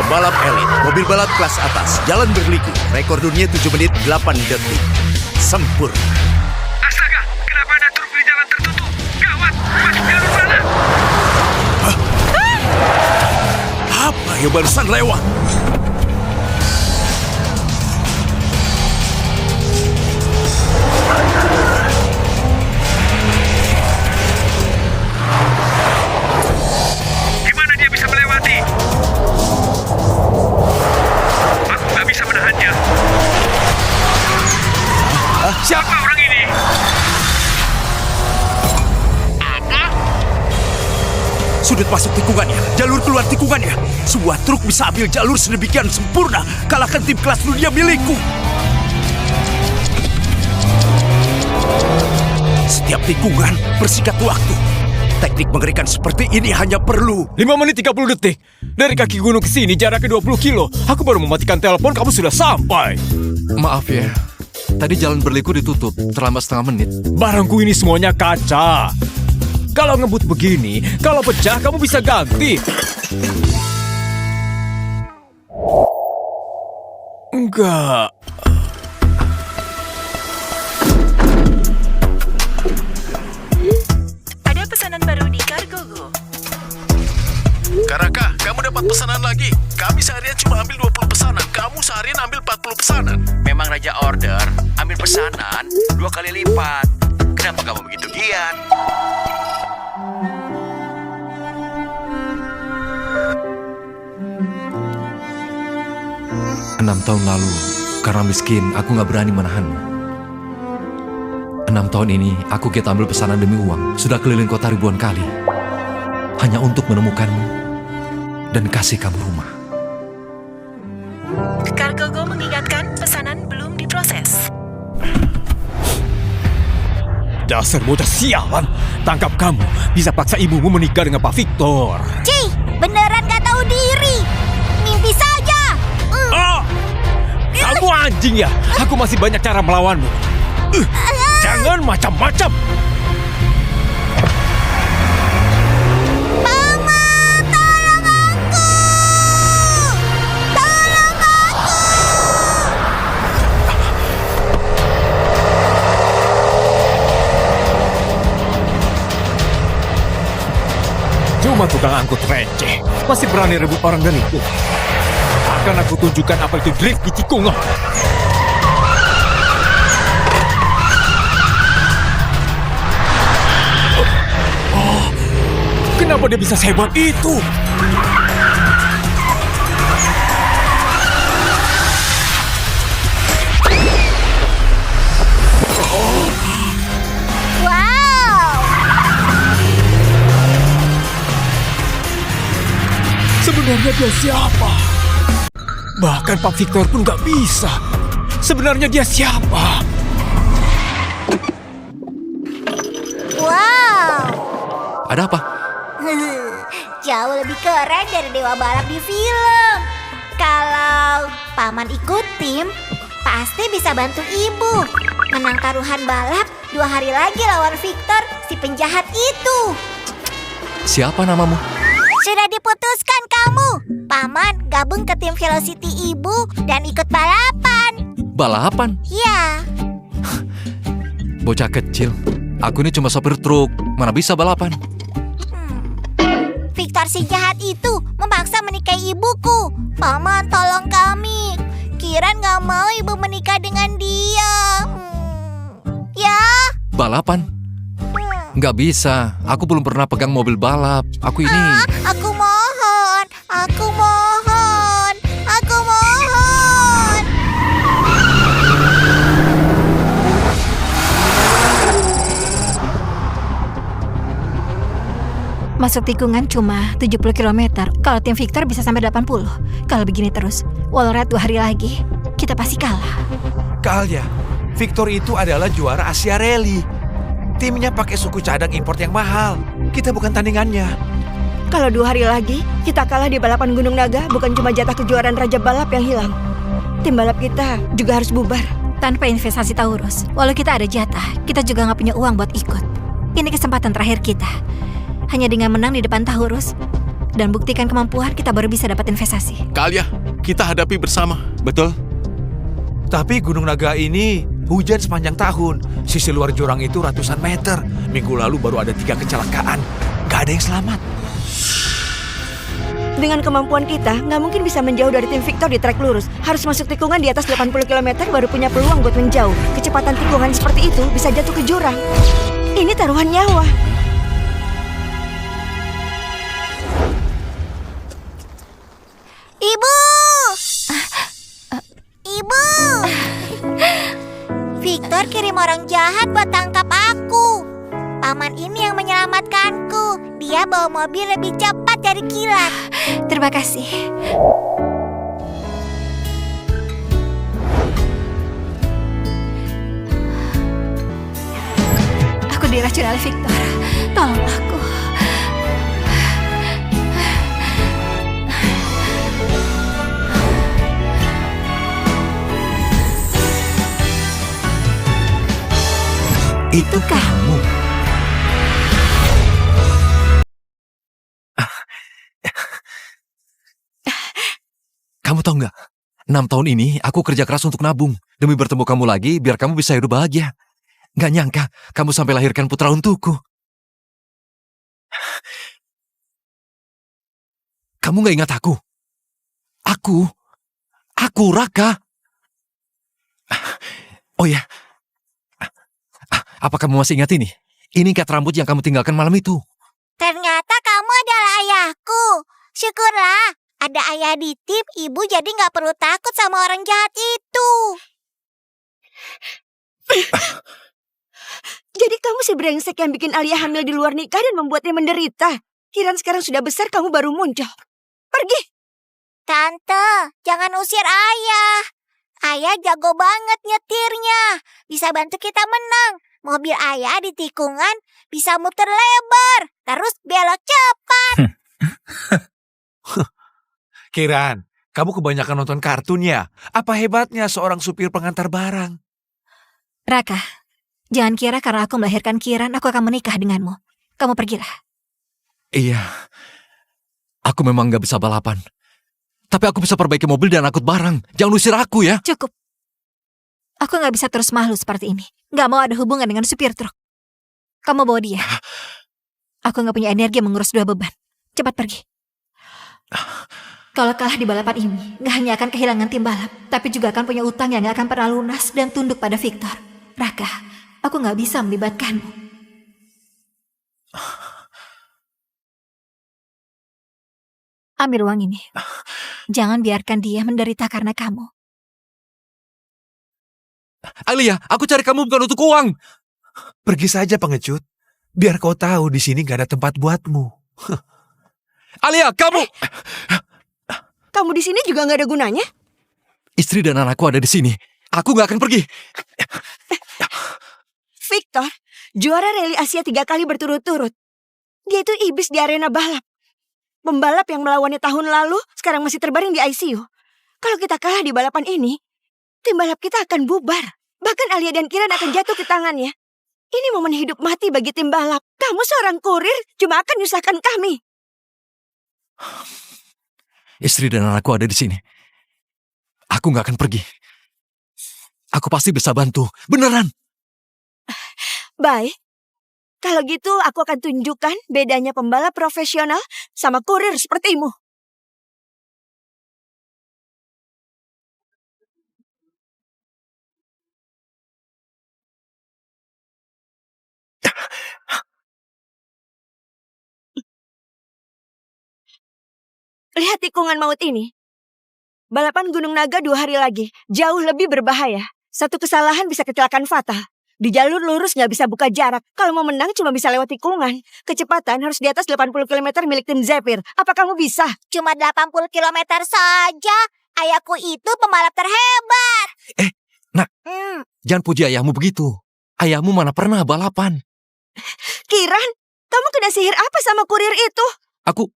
Balap elit, mobil balap kelas atas, jalan berliku, rekor dunia 7 menit 8 detik. Sempurna. Astaga, kenapa ada truk di jalan tertutup? Gawat, masuk jalur mana? Apa yang barusan lewat? Gimana dia bisa melewati? Aku nggak bisa menahannya. Siapa orang ini? Apa? Sudut masuk tikungannya, jalur keluar tikungannya. Sebuah truk bisa ambil jalur sedemikian sempurna. Kalahkan tim kelas dunia milikku. Setiap tikungan bersikat waktu. Teknik mengerikan seperti ini hanya perlu 5 menit 30 detik. Dari kaki gunung ke sini jaraknya 20 kilo. Aku baru mematikan telepon, kamu sudah sampai. Maaf ya, tadi jalan berliku ditutup, terlambat setengah menit. Barangku ini semuanya kaca. Kalau ngebut begini, kalau pecah kamu bisa ganti. Enggak. Ada pesanan baru di Cargogo. Karaka, kamu dapat pesanan lagi. Kami seharian cuma ambil 20 pesanan. Kamu seharian ambil 40 pesanan. Memang Raja order, ambil pesanan 2 kali lipat. Kenapa kamu begitu giat? Enam tahun lalu, karena miskin, aku nggak berani menahanmu. 6 tahun ini, aku giat ambil pesanan demi uang. Sudah keliling kota ribuan kali. Hanya untuk menemukanmu dan kasih kamu rumah. Cargogo mengingatkan pesanan belum diproses. Dasar bocah sialan. Tangkap kamu. Bisa paksa ibumu menikah dengan Pak Victor. Cih, beneran gak tahu diri. Mimpi saja. Ah! Kamu anjing ya? Aku masih banyak cara melawanmu. Jangan macam-macam. Mama, tolong aku. Tolong aku. Cuma tukang angkut receh. Masih berani rebut orang dan itu. Akan aku tunjukkan apa itu drift di tikungan. Kenapa dia bisa sehebat itu? Wow. Sebenarnya dia siapa? Bahkan Pak Victor pun gak bisa. Sebenarnya dia siapa? Wow. Ada apa? Jauh lebih keren dari dewa balap di film. Kalau paman ikut tim, pasti bisa bantu ibu menang taruhan balap 2 hari lagi lawan Victor, si penjahat itu. Siapa namamu? Sudah diputuskan kamu. Paman gabung ke tim Velocity ibu dan ikut balapan. Balapan? Ya, Bocah kecil. Aku ini cuma sopir truk. Mana bisa balapan? Victor si jahat itu memaksa menikahi ibuku. Paman tolong kami. Kiran gak mau ibu menikah dengan dia. Ya. Balapan? Nggak bisa. Aku belum pernah pegang mobil balap. Aku ini... Aku mohon. Aku mohon. Aku mohon. Masuk tikungan cuma 70 km. Kalau tim Victor bisa sampai 80. Kalau begini terus, walau 2 hari lagi, kita pasti kalah. Kalia, Victor itu adalah juara Asia Rally. Timnya pakai suku cadang import yang mahal. Kita bukan tandingannya. Kalau 2 hari lagi, kita kalah di balapan Gunung Naga, bukan cuma jatah kejuaraan Raja Balap yang hilang. Tim balap kita juga harus bubar. Tanpa investasi Taurus, walau kita ada jatah, kita juga nggak punya uang buat ikut. Ini kesempatan terakhir kita. Hanya dengan menang di depan Taurus, Dan buktikan kemampuan, kita baru bisa dapat investasi. Kalia, kita hadapi bersama. Betul. Tapi Gunung Naga ini hujan sepanjang tahun. Sisi luar jurang itu ratusan meter. Minggu lalu baru ada 3 kecelakaan. Gak ada yang selamat. Dengan kemampuan kita, nggak mungkin bisa menjauh dari tim Victor di trek lurus. Harus masuk tikungan di atas 80 km baru punya peluang buat menjauh. Kecepatan tikungan seperti itu bisa jatuh ke jurang. Ini taruhan nyawa. Ibu! Ibu! Victor kirim orang jahat buat tangkap aku. Paman ini yang menyelamatkanku. Dia bawa mobil lebih cepat dari kilat. Terima kasih. Aku diracun oleh Victor. Tolong aku. Itu kamu. Kamu tahu nggak? 6 tahun ini aku kerja keras untuk nabung demi bertemu kamu lagi biar kamu bisa hidup bahagia. Nggak nyangka kamu sampai lahirkan putra untukku. Kamu nggak ingat aku? Aku Raka. Oh ya, apa kamu masih ingat ini? Ini ikat rambut yang kamu tinggalkan malam itu. Ternyata kamu adalah ayahku. Syukurlah, ada ayah di tim, ibu jadi nggak perlu takut sama orang jahat itu. Jadi kamu si brengsek yang bikin Alia hamil di luar nikah dan membuatnya menderita. Kiran sekarang sudah besar, kamu baru muncul. Pergi! Tante, jangan usir ayah. Ayah jago banget nyetirnya. Bisa bantu kita menang. Mobil ayah di tikungan bisa muter lebar. Terus belok cepat. Kiran, kamu kebanyakan nonton kartun ya? Apa hebatnya seorang supir pengantar barang? Raka, jangan kira karena aku melahirkan Kiran, aku akan menikah denganmu. Kamu pergilah. Iya, aku memang nggak bisa balapan. Tapi aku bisa perbaiki mobil dan angkut barang. Jangan usir aku ya. Cukup. Aku nggak bisa terus malu seperti ini. Nggak mau ada hubungan dengan supir truk. Kamu bawa dia. Aku nggak punya energi mengurus 2 beban. Cepat pergi. Kalau kalah di balapan ini, nggak hanya akan kehilangan tim balap, tapi juga akan punya utang yang nggak akan pernah lunas dan tunduk pada Victor. Raka, aku nggak bisa melibatkanmu. Ambil uang ini. Jangan biarkan dia menderita karena kamu. Alia, aku cari kamu bukan untuk uang. Pergi saja pengecut. Biar kau tahu di sini gak ada tempat buatmu. Alia, kamu! Kamu di sini juga nggak ada gunanya? Istri dan anakku ada di sini. Aku nggak akan pergi. Victor, juara rally Asia 3 kali berturut-turut. Dia itu iblis di arena balap. Pembalap yang melawannya tahun lalu sekarang masih terbaring di ICU. Kalau kita kalah di balapan ini, tim balap kita akan bubar. Bahkan Alia dan Kiran akan jatuh ke tangannya. Ini momen hidup mati bagi tim balap. Kamu seorang kurir cuma akan nyusahkan kami. Istri dan anakku ada di sini. Aku nggak akan pergi. Aku pasti bisa bantu. Beneran. Baik. Kalau gitu aku akan tunjukkan bedanya pembalap profesional sama kurir sepertimu. Lihat tikungan maut ini. Balapan Gunung Naga 2 hari lagi. Jauh lebih berbahaya. Satu kesalahan bisa kecelakaan fatal. Di jalur lurus nggak bisa buka jarak. Kalau mau menang cuma bisa lewat tikungan. Kecepatan harus di atas 80 km milik tim Zephyr. Apa kamu bisa? Cuma 80 km saja. Ayahku itu pembalap terhebat. Nak, jangan puji ayahmu begitu. Ayahmu mana pernah balapan. Kiran, kamu kena sihir apa sama kurir itu?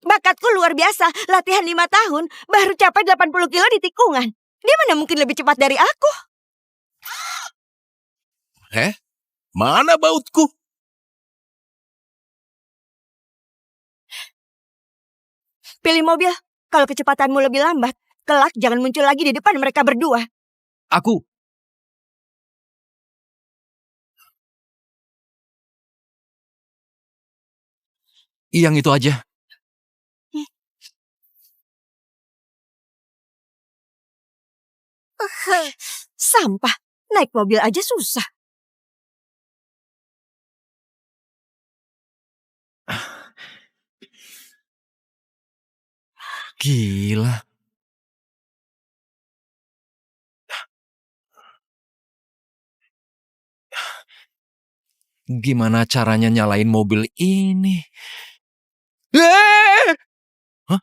Bakatku luar biasa. Latihan 5 tahun, baru capai 80 kilo di tikungan. Dia mana mungkin lebih cepat dari aku? Mana bautku? Pilih mobil. Kalau kecepatanmu lebih lambat, kelak jangan muncul lagi di depan mereka berdua. Aku... Yang itu aja. Sampah. Naik mobil aja susah. Gila. Gimana caranya nyalain mobil ini? Hah?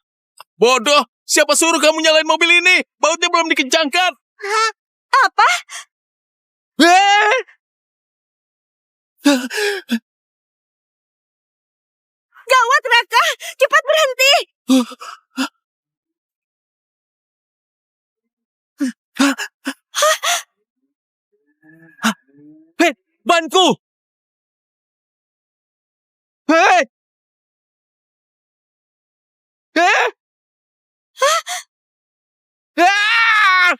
Bodoh! Siapa suruh kamu nyalain mobil ini? Bautnya belum dikencangkan. Apa? Gawat, Raka! Cepat berhenti! Hei, banku! Hei! Hei! Ah!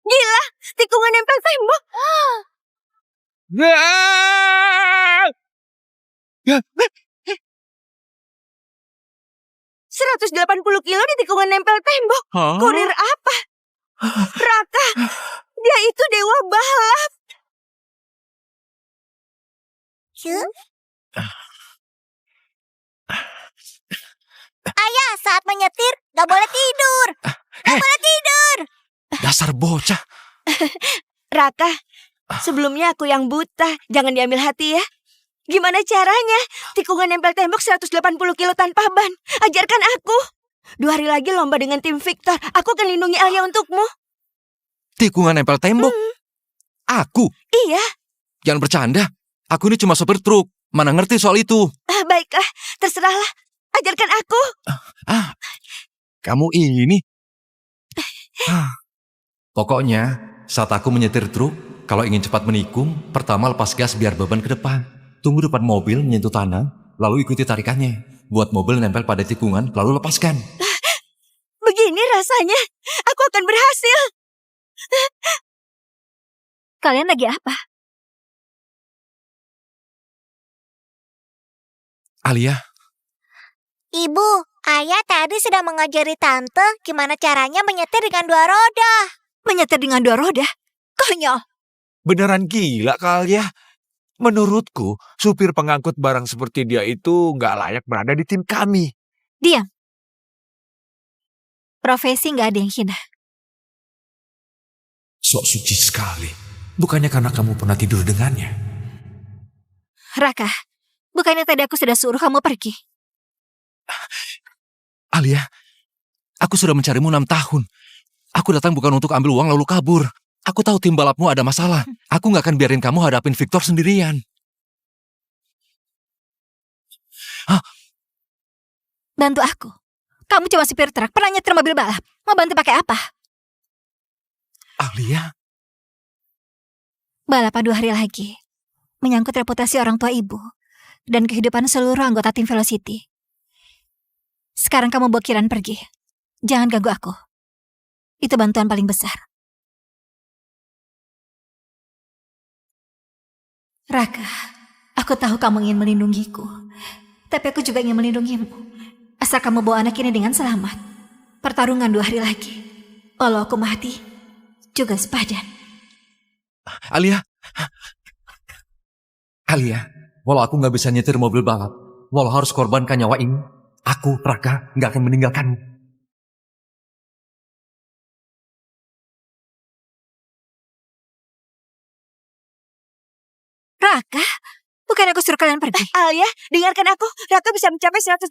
Gila! Tikungan nempel tembok! Ah! 180 kilo di tikungan nempel tembok. Hah? Kurir apa? Raka, dia itu dewa balap. Ayah, saat menyetir gak boleh tidur. Gak boleh tidur. Dasar bocah. Raka, sebelumnya aku yang buta. Jangan diambil hati ya. Gimana caranya? Tikungan nempel tembok 180 kilo tanpa ban. Ajarkan aku. 2 hari lagi lomba dengan tim Victor. Aku akan lindungi Alia untukmu. Tikungan nempel tembok. Aku? Iya. Jangan bercanda. Aku ini cuma sopir truk. Mana ngerti soal itu. Baiklah, terserahlah. Ajarkan aku. Kamu ini. Pokoknya, saat aku menyetir truk, kalau ingin cepat menikung, pertama lepas gas biar beban ke depan. Tunggu depan mobil menyentuh tanah, lalu ikuti tarikannya. Buat mobil nempel pada tikungan, lalu lepaskan. Begini rasanya. Aku akan berhasil. Kalian lagi apa? Alia, Ibu, ayah tadi sedang mengajari tante gimana caranya menyetir dengan 2 roda. Menyetir dengan 2 roda? Konyol. Beneran gila Alia. Menurutku, supir pengangkut barang seperti dia itu nggak layak berada di tim kami. Diam. Profesi nggak ada yang hina. Sok suci sekali. Bukannya karena kamu pernah tidur dengannya. Raka, bukannya tadi aku sudah suruh kamu pergi? Alia, aku sudah mencarimu 6 tahun. Aku datang bukan untuk ambil uang lalu kabur. Aku tahu tim balapmu ada masalah. Aku nggak akan biarin kamu hadapin Victor sendirian. Bantu aku. Kamu cuma supir truk, pernah nyetir mobil balap. Mau bantu pakai apa? Alia, Balap 2 hari lagi. Menyangkut reputasi orang tua ibu. Dan kehidupan seluruh anggota tim Velocity. Sekarang kamu bawa Kiran pergi. Jangan ganggu aku. Itu bantuan paling besar. Raka, aku tahu kamu ingin melindungiku. Tapi aku juga ingin melindungimu. Asal kamu bawa anak ini dengan selamat. Pertarungan 2 hari lagi. Walau aku mati, juga sepadan. Alia, walau aku nggak bisa nyetir mobil balap, walau harus korbankan nyawa ini, aku, Raka, nggak akan meninggalkanmu. Raka, bukan aku suruh kalian pergi. Alia, dengarkan aku. Raka bisa mencapai 180.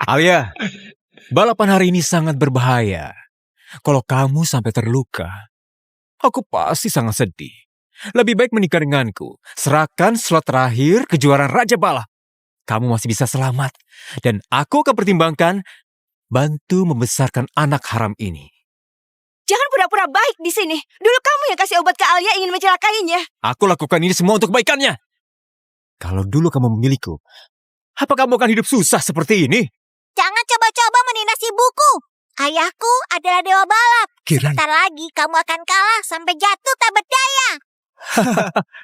Alia, balapan hari ini sangat berbahaya. Kalau kamu sampai terluka, aku pasti sangat sedih. Lebih baik menikah denganku. Serahkan slot terakhir kejuaraan Raja Balap. kamu masih bisa selamat. Dan aku akan pertimbangkan bantu membesarkan anak haram ini. Jangan pura-pura baik di sini. Dulu kamu yang kasih obat ke Alia ingin mencelakainya. Aku lakukan ini semua untuk kebaikannya. Kalau dulu kamu memilikiku, apa kamu akan hidup susah seperti ini? Jangan coba-coba menindas ibuku. Ayahku adalah dewa balap. Kiran. Sebentar lagi kamu akan kalah sampai jatuh tak berdaya.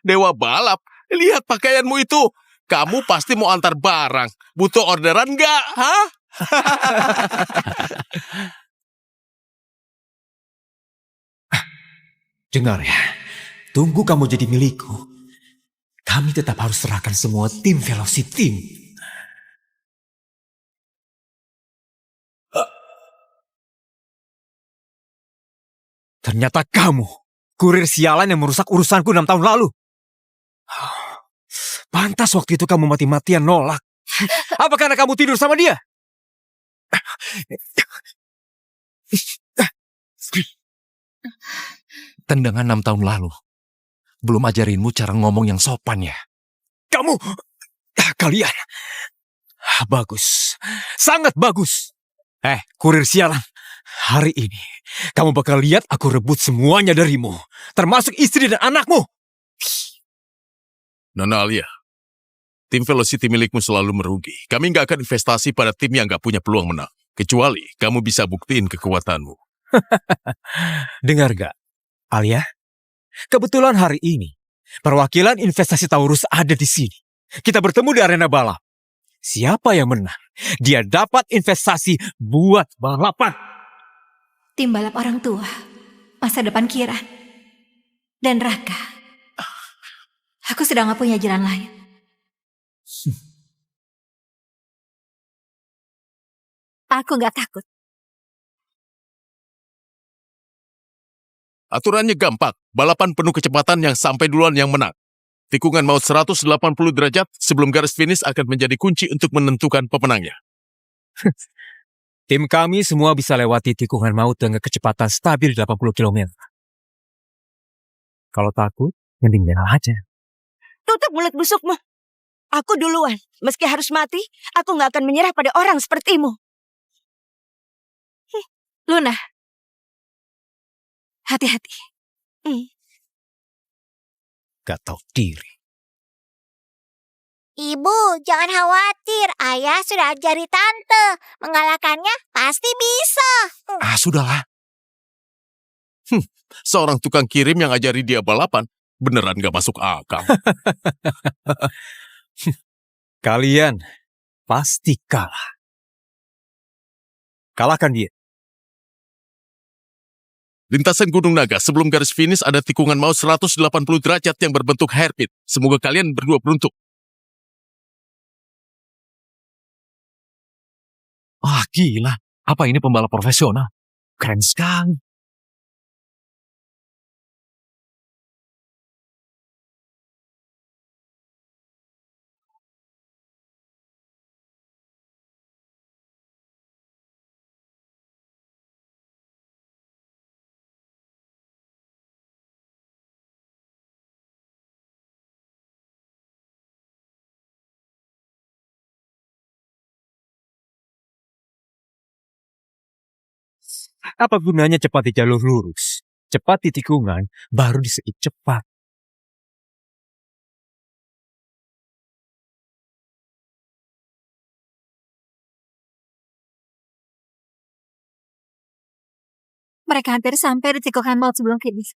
Dewa balap, lihat pakaianmu itu. Kamu pasti mau antar barang. Butuh orderan nggak? Hah? Dengar ya, tunggu kamu jadi milikku. Kami tetap harus serahkan semua tim Velocity. Ternyata kamu, kurir sialan yang merusak urusanku 6 tahun lalu. Pantas waktu itu kamu mati-matian nolak. Apa karena kamu tidur sama dia? Tendangan 6 tahun lalu. Belum ajarinmu cara ngomong yang sopan ya. Kalian. Bagus. Sangat bagus. Kurir sialan. Hari ini, kamu bakal lihat aku rebut semuanya darimu. Termasuk istri dan anakmu. Nona Alia, tim Velocity milikmu selalu merugi. Kami nggak akan investasi pada tim yang nggak punya peluang menang. Kecuali kamu bisa buktiin kekuatanmu. Dengar gak, Alia? Kebetulan hari ini, perwakilan investasi Taurus ada di sini. Kita bertemu di arena balap. Siapa yang menang, dia dapat investasi buat balapan. Tim balap orang tua, masa depan Kiran, dan Raka. Aku sudah gak punya jalan lain. Aku gak takut. Aturannya gampang. Balapan penuh kecepatan yang sampai duluan yang menang. Tikungan maut 180 derajat sebelum garis finish akan menjadi kunci untuk menentukan pemenangnya. Tim kami semua bisa lewati tikungan maut dengan kecepatan stabil 80 km. Kalau takut, mending nyerah aja. Tutup mulut busukmu. Aku duluan. Meski harus mati, aku gak akan menyerah pada orang sepertimu. Luna, hati-hati. Gak tahu diri. Ibu, jangan khawatir. Ayah sudah ajari tante. Mengalahkannya pasti bisa. Sudahlah. Seorang tukang kirim yang ajari dia balapan, beneran gak masuk akal. Kalian pasti kalah. Kalahkan dia. Lintasan Gunung Naga sebelum garis finish ada tikungan maut 180 derajat yang berbentuk hairpin. Semoga kalian berdua beruntung. Gila. Apa ini pembalap profesional? Keren sekali. Apa gunanya cepat di jalur lurus? Cepat di tikungan, baru disebut cepat. Mereka hampir sampai di tikungan maut sebelum finish.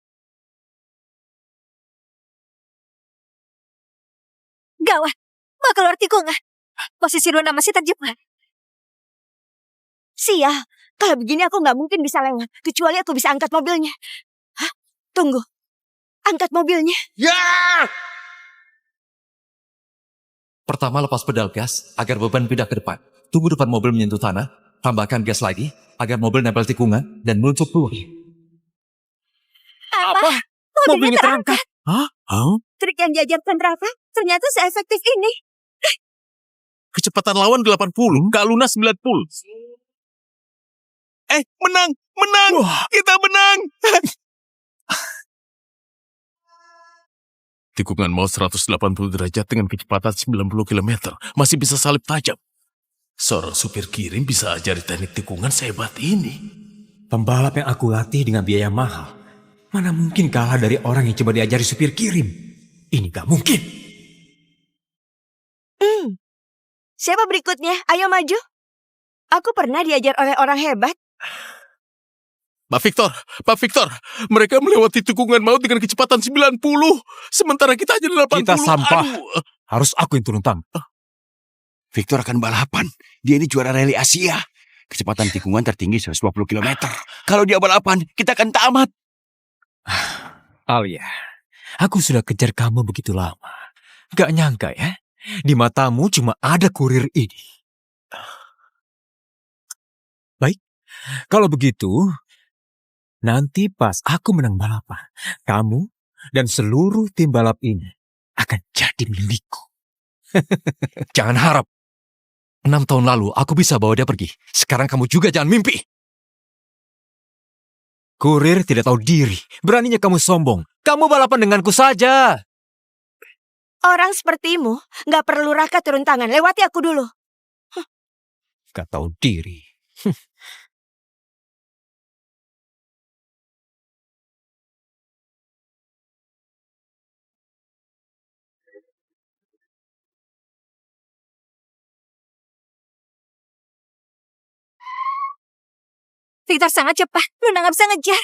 Gawat, mau keluar tikungan. Posisi Luna masih terjebak. Sial, kalau begini aku gak mungkin bisa lewat. Kecuali aku bisa angkat mobilnya. Hah? Tunggu. Angkat mobilnya. Pertama lepas pedal gas agar beban pindah ke depan. Tunggu depan mobil menyentuh tanah. Tambahkan gas lagi agar mobil nempel tikungan dan meluncur keluar. Apa? Mobilnya terangkat. Trik yang diajarkan Rafa ternyata seefektif ini. Kecepatan lawan 80, Kak Luna 90. Menang! Menang! Kita menang! Tikungan maut 180 derajat dengan kecepatan 90 km. Masih bisa salip tajam. Seorang supir kirim bisa ajari teknik tikungan sehebat ini. Pembalap yang aku latih dengan biaya mahal. Mana mungkin kalah dari orang yang coba diajari supir kirim. Ini gak mungkin. Siapa berikutnya? Ayo maju. Aku pernah diajar oleh orang hebat. Pak Victor, mereka melewati tikungan maut dengan kecepatan 90, sementara kita hanya 80. Kita sampah. Aduh. Harus aku yang turun tangan. Victor akan balapan. Dia ini juara rally Asia. Kecepatan tikungan tertinggi 120 km. Kalau dia balapan, kita akan tamat. Alia, aku sudah kejar kamu begitu lama. Gak nyangka ya, di matamu cuma ada kurir ini. Baik, kalau begitu, nanti pas aku menang balapan, kamu dan seluruh tim balap ini akan jadi milikku. Jangan harap. 6 tahun lalu aku bisa bawa dia pergi. Sekarang kamu juga jangan mimpi. Kurir tidak tahu diri. Beraninya kamu sombong. Kamu balapan denganku saja. Orang sepertimu gak perlu Raka turun tangan. Lewati aku dulu. Gak tahu diri. Victor sangat cepat. Luna nggak bisa ngejar.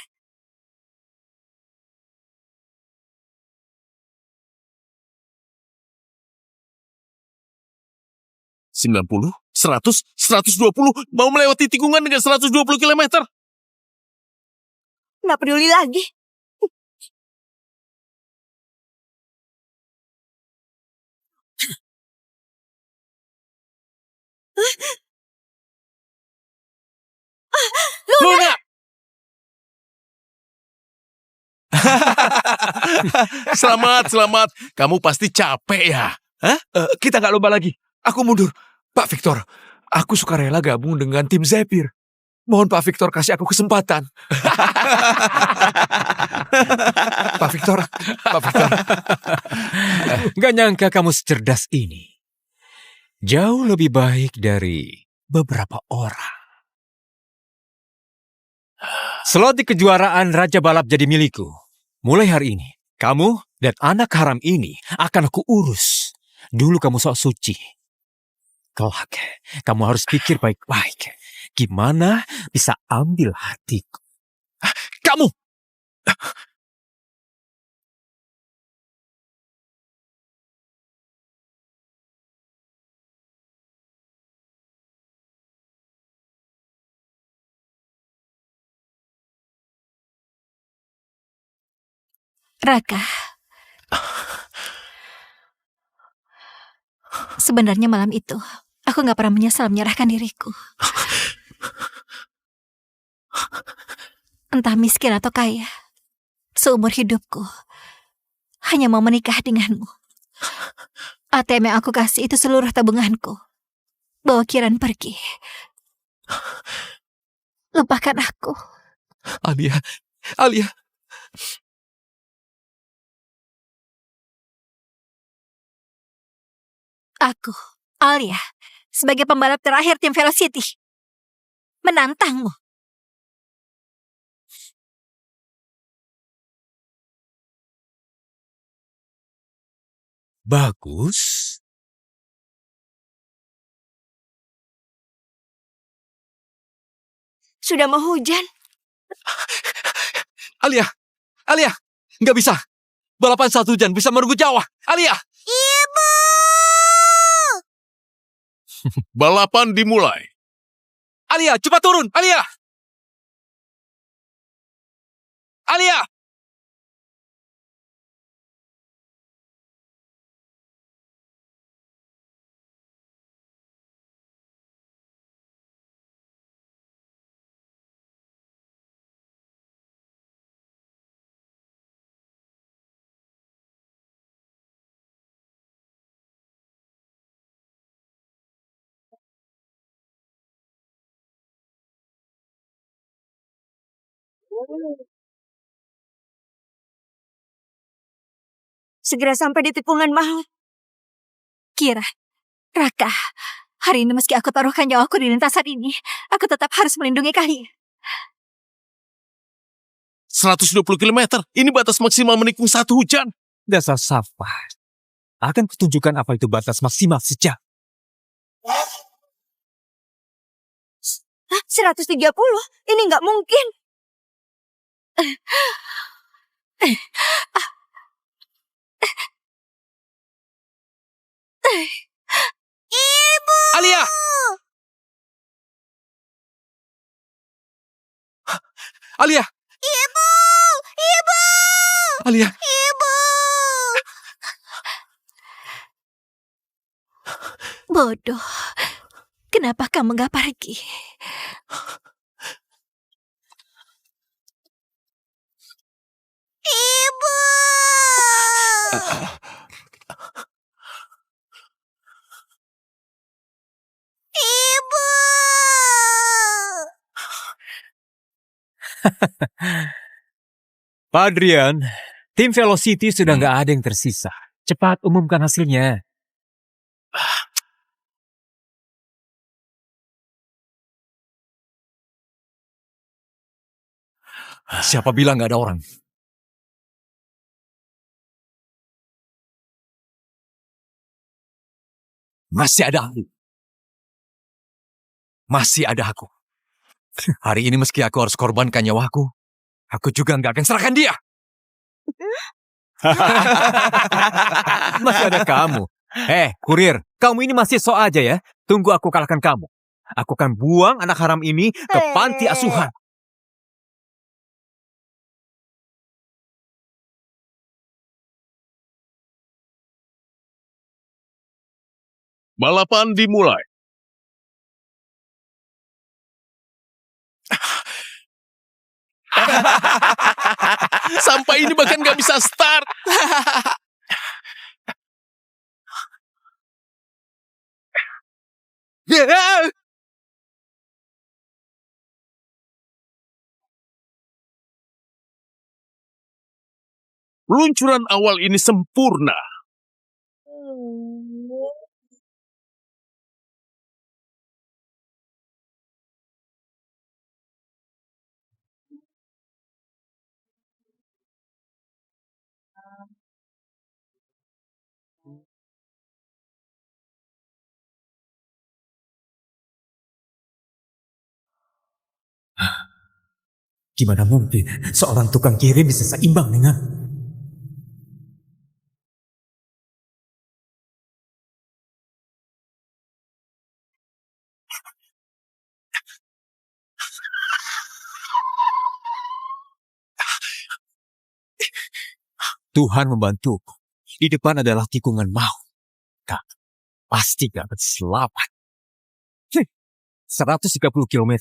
...90, 100, 120, mau melewati tikungan dengan 120 km. Gak peduli lagi. Luna! Selamat. Kamu pasti capek ya? Kita nggak lomba lagi. Aku mundur. Pak Victor, aku sukarela gabung dengan tim Zephyr. Mohon Pak Victor kasih aku kesempatan. Pak Victor. Gak nyangka kamu secerdas ini. Jauh lebih baik dari beberapa orang. Slot di kejuaraan Raja Balap jadi milikku. Mulai hari ini, kamu dan anak haram ini akan aku urus. Dulu kamu sok suci. Kelak, kamu harus pikir baik-baik. Gimana bisa ambil hatiku? Kamu! Raka. Sebenarnya malam itu, aku gak pernah menyesal menyerahkan diriku. Entah miskin atau kaya, seumur hidupku, hanya mau menikah denganmu. ATM yang aku kasih itu seluruh tabunganku. Bawa Kiran pergi. Lupakan aku. Alia. Aku, Alia, sebagai pembalap terakhir tim Velocity, menantangmu. Bagus. Sudah mau hujan. Alia, nggak bisa. Balapan 1 jam bisa merugut Jawa. Alia. Ibu! Balapan dimulai. Alia, cepat turun. Alia. segera sampai di tikungan maut. Kira, Raka, hari ini meski aku taruhkan nyawaku di lintasan ini, aku tetap harus melindungi kalian. 120 km, ini batas maksimal menikung satu hujan. Dasar Safar. Akan kutunjukkan apa itu batas maksimal sejak. Hah, 130? Ini nggak mungkin. Ibu! Alia! Alia! Ibu! Ibu! Alia! Ibu! Bodoh, kenapa kamu gak pergi? Ibu! Ibu! Pak Adrian, tim Velocity sudah nggak ada yang tersisa. Cepat umumkan hasilnya. Siapa bilang nggak ada orang? Masih ada aku. Masih ada aku. Hari ini meski aku harus korbankan nyawaku, aku juga nggak akan serahkan dia. Masih ada kamu. Kurir, kamu ini masih sok aja ya. Tunggu aku kalahkan kamu. Aku akan buang anak haram ini ke panti asuhan. Balapan dimulai. Sampai ini bahkan gak bisa start. Peluncuran awal ini sempurna. Gimana mungkin seorang tukang kirim bisa seimbang dengan... Tuhan membantuku. Di depan adalah tikungan maut. Kak, pasti gak akan selamat. 130 km.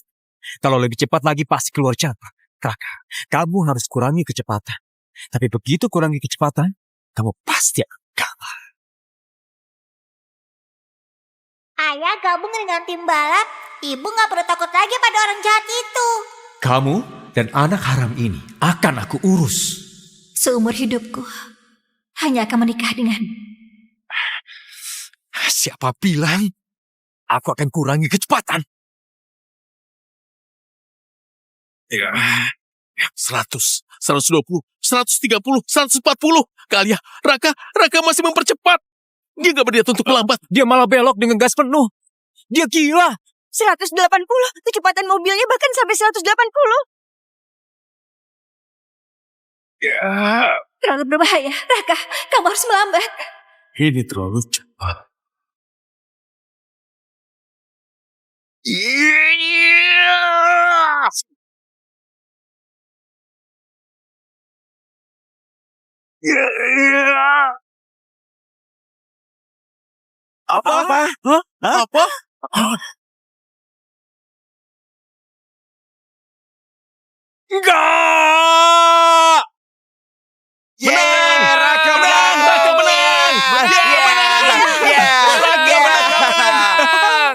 Kalau lebih cepat lagi pasti keluar catat. Raka, kamu harus kurangi kecepatan. Tapi begitu kurangi kecepatan, kamu pasti akan kalah. Ayah gabung dengan tim balap. Ibu gak perlu takut lagi pada orang jahat itu. Kamu dan anak haram ini akan aku urus. Seumur hidupku, hanya akan menikah dengan... Siapa bilang aku akan kurangi kecepatan? 100, 120, 130, 140. Kalian, Raka masih mempercepat. Dia gak berniat untuk melambat. Dia malah belok dengan gas penuh. Dia gila. 180, kecepatan mobilnya bahkan sampai 180. Terlalu berbahaya, Raka, kamu harus melambat. Ini terlalu cepat. Apa? Apa? Enggak! Menang! Raka menang! Raka menang!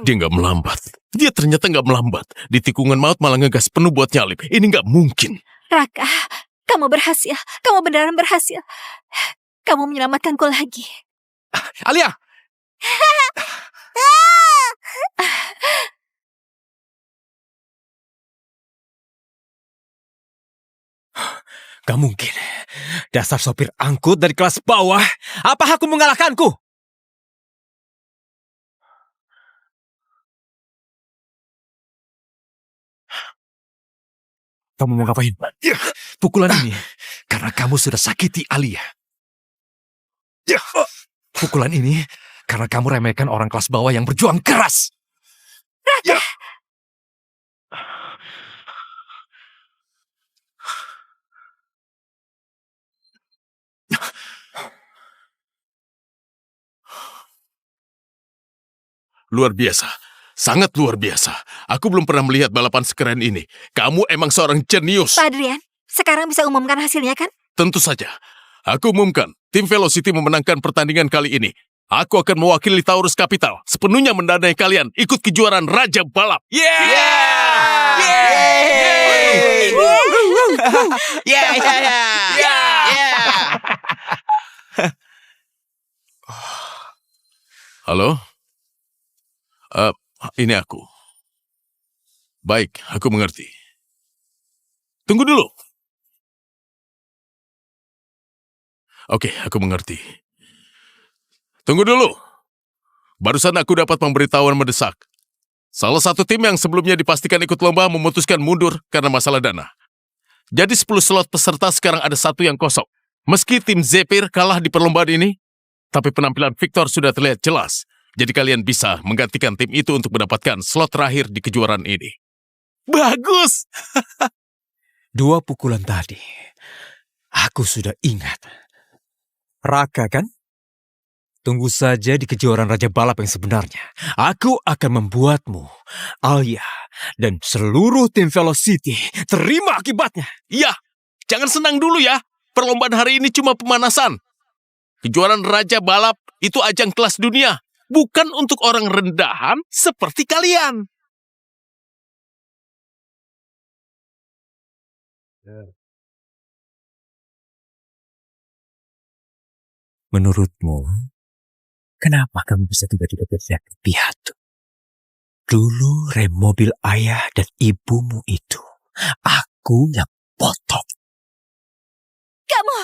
Dia nggak melambat. Dia ternyata nggak melambat. Di tikungan maut malah ngegas penuh buat nyalip. Ini nggak mungkin. Raka, kamu berhasil. Kamu beneran berhasil. Kamu menyelamatkanku lagi. Alia! Gak mungkin. Dasar sopir angkut dari kelas bawah. Apa aku mengalahkanku? Kamu mau ngapain? Pukulan ini karena kamu sudah sakiti Alia. Pukulan ini karena kamu remehkan orang kelas bawah yang berjuang keras. Luar biasa. Sangat luar biasa. Aku belum pernah melihat balapan sekeren ini. Kamu emang seorang jenius. Pak Adrian, sekarang bisa umumkan hasilnya kan? Tentu saja. Aku umumkan, tim Velocity memenangkan pertandingan kali ini. Aku akan mewakili Taurus Capital, sepenuhnya mendanai kalian ikut kejuaraan Raja Balap. Halo? Ini aku. Baik, aku mengerti. Tunggu dulu. Oke, aku mengerti. Tunggu dulu. Barusan aku dapat pemberitahuan mendesak. Salah satu tim yang sebelumnya dipastikan ikut lomba memutuskan mundur karena masalah dana. Jadi 10 slot peserta sekarang ada 1 yang kosong. Meski tim Zephyr kalah di perlombaan ini, tapi penampilan Victor sudah terlihat jelas. Jadi kalian bisa menggantikan tim itu untuk mendapatkan slot terakhir di kejuaraan ini. Bagus! 2 pukulan tadi. Aku sudah ingat. Raka kan? Tunggu saja di kejuaraan Raja Balap yang sebenarnya. Aku akan membuatmu, Alia, dan seluruh tim Velocity terima akibatnya. Iya, jangan senang dulu ya. Perlombaan hari ini cuma pemanasan. Kejuaraan Raja Balap itu ajang kelas dunia. Bukan untuk orang rendahan seperti kalian. Menurutmu, kenapa kamu bisa tiba-tiba berpihak ke pihak itu? Dulu rem mobil ayah dan ibumu itu, aku yang potong. Kamu!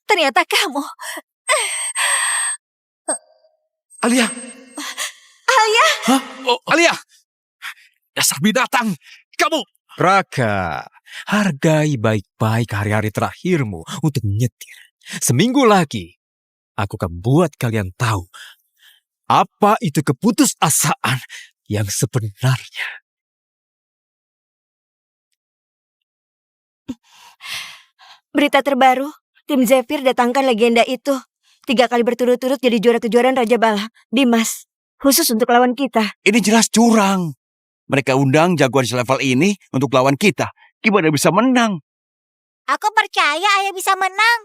Ternyata kamu. Alia! Alia! Hah? Oh, Alia! Dasar binatang! Kamu! Raka, hargai baik-baik hari-hari terakhirmu untuk menyetir. Seminggu lagi, aku akan buat kalian tahu apa itu keputusasaan yang sebenarnya. Berita terbaru, tim Zephyr datangkan legenda itu. 3 kali berturut-turut jadi juara kejuaraan Raja Balap. Dimas, khusus untuk lawan kita. Ini jelas curang. Mereka undang jagoan selevel ini untuk lawan kita. Gimana bisa menang? Aku percaya ayah bisa menang.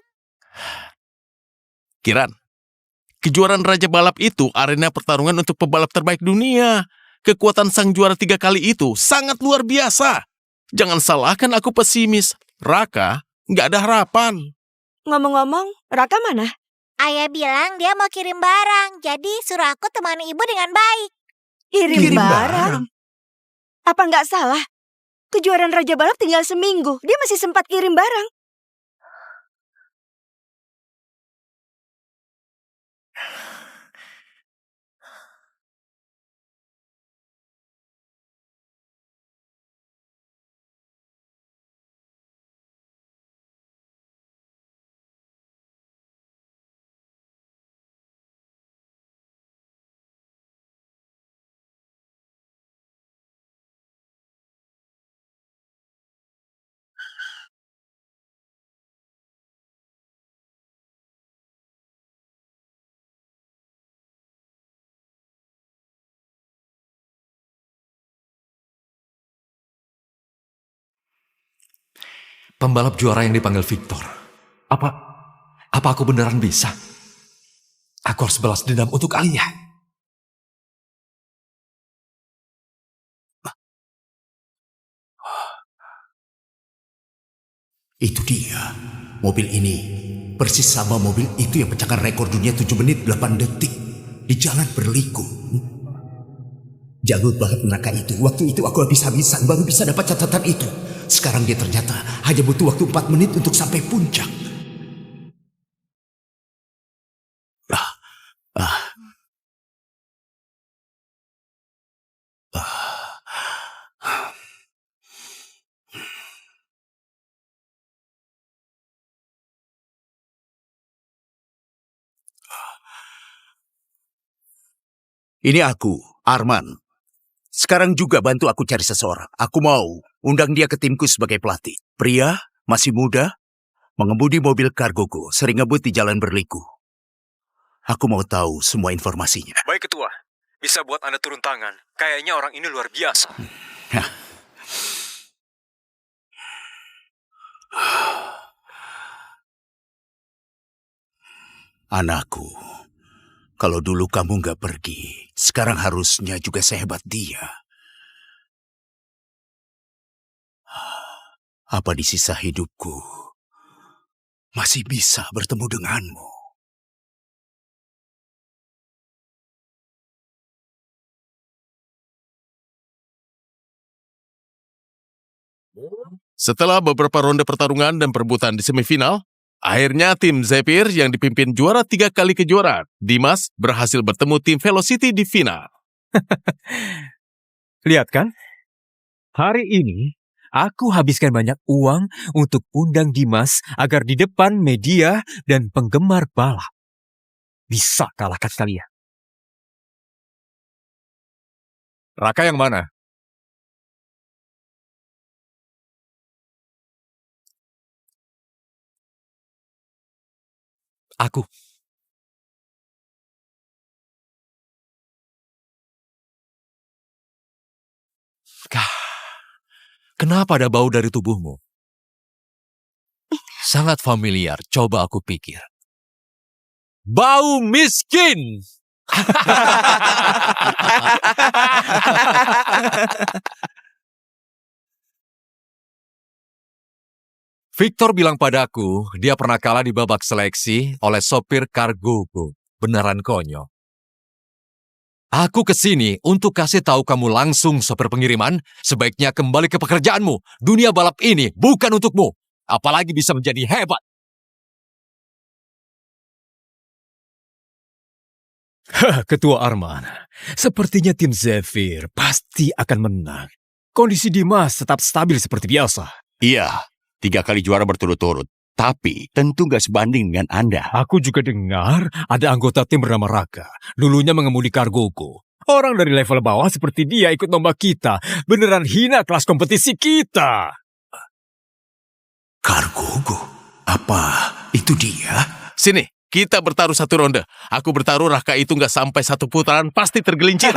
Kiran, kejuaraan Raja Balap itu arena pertarungan untuk pembalap terbaik dunia. Kekuatan sang juara 3 kali itu sangat luar biasa. Jangan salahkan aku pesimis. Raka, nggak ada harapan. Ngomong-ngomong, Raka mana? Ayah bilang dia mau kirim barang, jadi suruh aku temani ibu dengan baik. Kirim barang? Apa nggak salah? Kejuaraan Raja Balap tinggal seminggu. Dia masih sempat kirim barang. Pembalap juara yang dipanggil Victor. Apa aku beneran bisa? Aku harus balas dendam untuk Alia. Itu dia. Mobil ini persis sama mobil itu yang pecahkan rekor dunia 7 menit 8 detik di jalan berliku. Jalur balap neraka itu, waktu itu aku habis-habisan baru bisa dapat catatan itu. Sekarang dia ternyata hanya butuh waktu 4 menit untuk sampai puncak. Ini aku, Arman. Sekarang juga bantu aku cari seseorang. Aku mau undang dia ke timku sebagai pelatih. Pria, masih muda, mengemudi mobil Cargogo, sering ngebut di jalan berliku. Aku mau tahu semua informasinya. Baik, Ketua. Bisa buat Anda turun tangan. Kayaknya orang ini luar biasa. Anakku, kalau dulu kamu nggak pergi, sekarang harusnya juga sehebat dia. Apa di sisa hidupku masih bisa bertemu denganmu? Setelah beberapa ronde pertarungan dan perebutan di semifinal, akhirnya tim Zephyr yang dipimpin juara 3 kali kejuaraan, Dimas, berhasil bertemu tim Velocity di final. Lihat kan? Hari ini, aku habiskan banyak uang untuk undang Dimas agar di depan media dan penggemar balap bisa kalahkan kalian. Raka yang mana? Aku. Kenapa ada bau dari tubuhmu? Sangat familiar, coba aku pikir. Bau miskin! Victor bilang padaku, dia pernah kalah di babak seleksi oleh sopir Cargogo. Beneran konyol. Aku kesini untuk kasih tahu kamu langsung, sopir pengiriman, sebaiknya kembali ke pekerjaanmu. Dunia balap ini bukan untukmu. Apalagi bisa menjadi hebat. Ketua Arman, sepertinya tim Zephyr pasti akan menang. Kondisi Dimas tetap stabil seperti biasa. Iya, 3 kali juara berturut-turut. Tapi tentu gak sebanding dengan Anda. Aku juga dengar ada anggota tim bernama Raka. Dulunya mengemudi Cargogo. Orang dari level bawah seperti dia ikut lomba kita. Beneran hina kelas kompetisi kita. Cargogo? Apa itu dia? Sini, kita bertaruh 1 ronde. Aku bertaruh Raka itu nggak sampai 1 putaran, pasti tergelincir.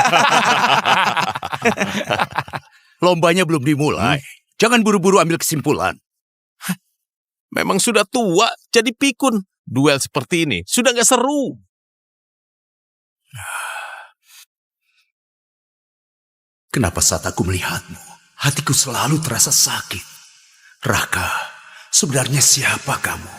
Lombanya belum dimulai. Jangan buru-buru ambil kesimpulan. Memang sudah tua, jadi pikun. Duel seperti ini sudah nggak seru. Kenapa saat aku melihatmu, hatiku selalu terasa sakit. Raka, sebenarnya siapa kamu?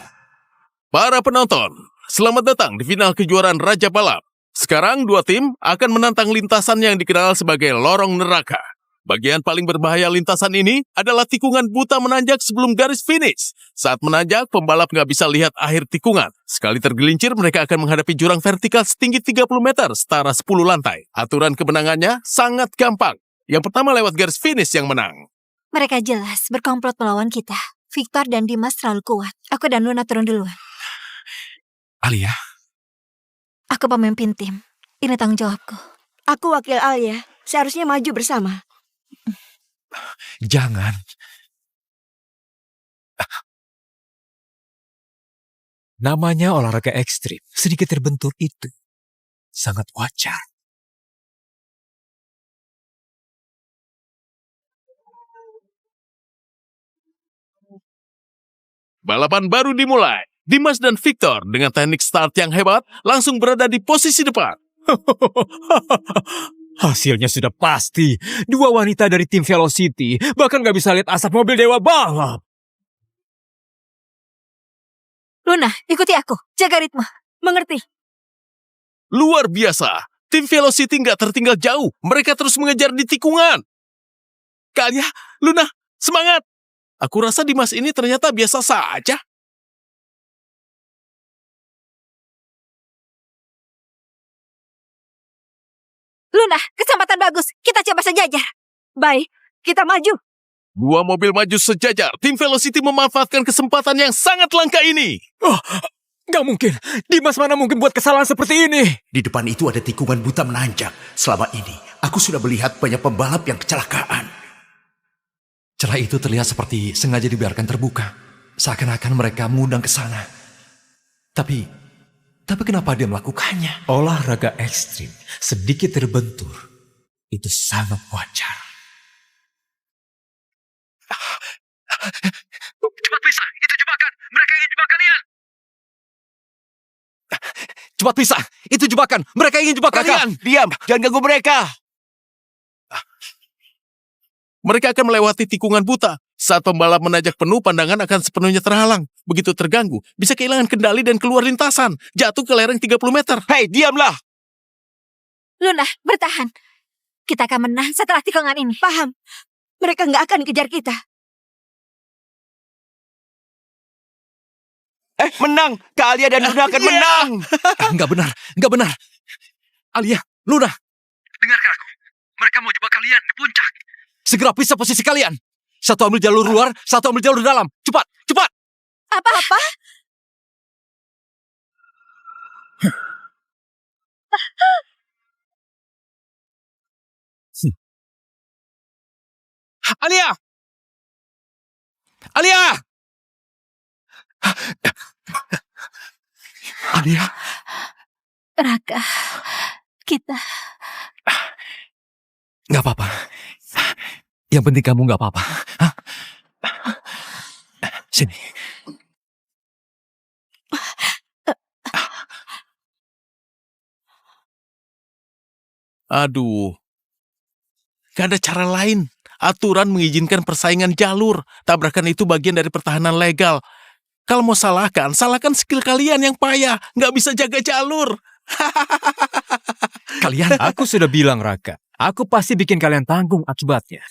Para penonton, selamat datang di final kejuaraan Raja Balap. Sekarang 2 tim akan menantang lintasan yang dikenal sebagai lorong neraka. Bagian paling berbahaya lintasan ini adalah tikungan buta menanjak sebelum garis finish. Saat menanjak, pembalap nggak bisa lihat akhir tikungan. Sekali tergelincir, mereka akan menghadapi jurang vertikal setinggi 30 meter, setara 10 lantai. Aturan kemenangannya sangat gampang. Yang pertama lewat garis finish yang menang. Mereka jelas berkomplot melawan kita. Victor dan Dimas terlalu kuat. Aku dan Luna turun duluan. Alia, Aku pemimpin tim. Ini tanggung jawabku. Aku wakil Alia. Seharusnya maju bersama. jangan. Namanya olahraga ekstrim, sedikit terbentur itu. Sangat wajar. Balapan baru dimulai. Dimas dan Victor dengan teknik start yang hebat langsung berada di posisi depan. Hasilnya sudah pasti. 2 wanita dari tim Velocity bahkan gak bisa lihat asap mobil Dewa Balap. Luna, ikuti aku. Jaga ritme. Mengerti? Luar biasa. Tim Velocity nggak tertinggal jauh. Mereka terus mengejar di tikungan. Kalia, Luna, semangat. Aku rasa Dimas ini ternyata biasa saja. Luna, kesempatan bagus. Kita coba sejajar. Baik, kita maju. Dua mobil maju sejajar. Tim Velocity memanfaatkan kesempatan yang sangat langka ini. Oh, nggak mungkin. Dimas mana mungkin buat kesalahan seperti ini? Di depan itu ada tikungan buta menanjak. Selama ini, aku sudah melihat banyak pembalap yang kecelakaan. Celah itu terlihat seperti sengaja dibiarkan terbuka. Seakan-akan mereka mengundang ke sana. Tapi kenapa dia melakukannya? Olahraga ekstrim, sedikit terbentur. Itu sangat wajar. Cepat bisa, itu jebakan. Mereka ingin jebak kalian. Cepat pisah, itu jebakan. Mereka ingin jebak kalian. Diam, jangan ganggu mereka. Mereka akan melewati tikungan buta. Saat pembalap menajak penuh, pandangan akan sepenuhnya terhalang. Begitu terganggu, bisa kehilangan kendali dan keluar lintasan. Jatuh ke lereng 30 meter. Hei, diamlah. Luna, bertahan. Kita akan menang setelah tikungan ini. Paham. Mereka nggak akan kejar kita. Menang. Kalia dan Luna akan menang. Enggak benar. Alia, Luna, Dengarkan aku. Mereka mau jebak kalian di puncak. segera pisah posisi kalian. Satu ambil jalur luar, satu ambil jalur dalam. Cepat. Apa? Alia! Raka, kita... Nggak apa-apa. Yang penting kamu nggak apa-apa. Hah? Sini. Aduh. Gak ada cara lain. Aturan mengizinkan persaingan jalur. Tabrakan itu bagian dari pertahanan legal. Kalau mau salahkan skill kalian yang payah. Nggak bisa jaga jalur. Kalian, aku sudah bilang Raka. Aku pasti bikin kalian tanggung akibatnya.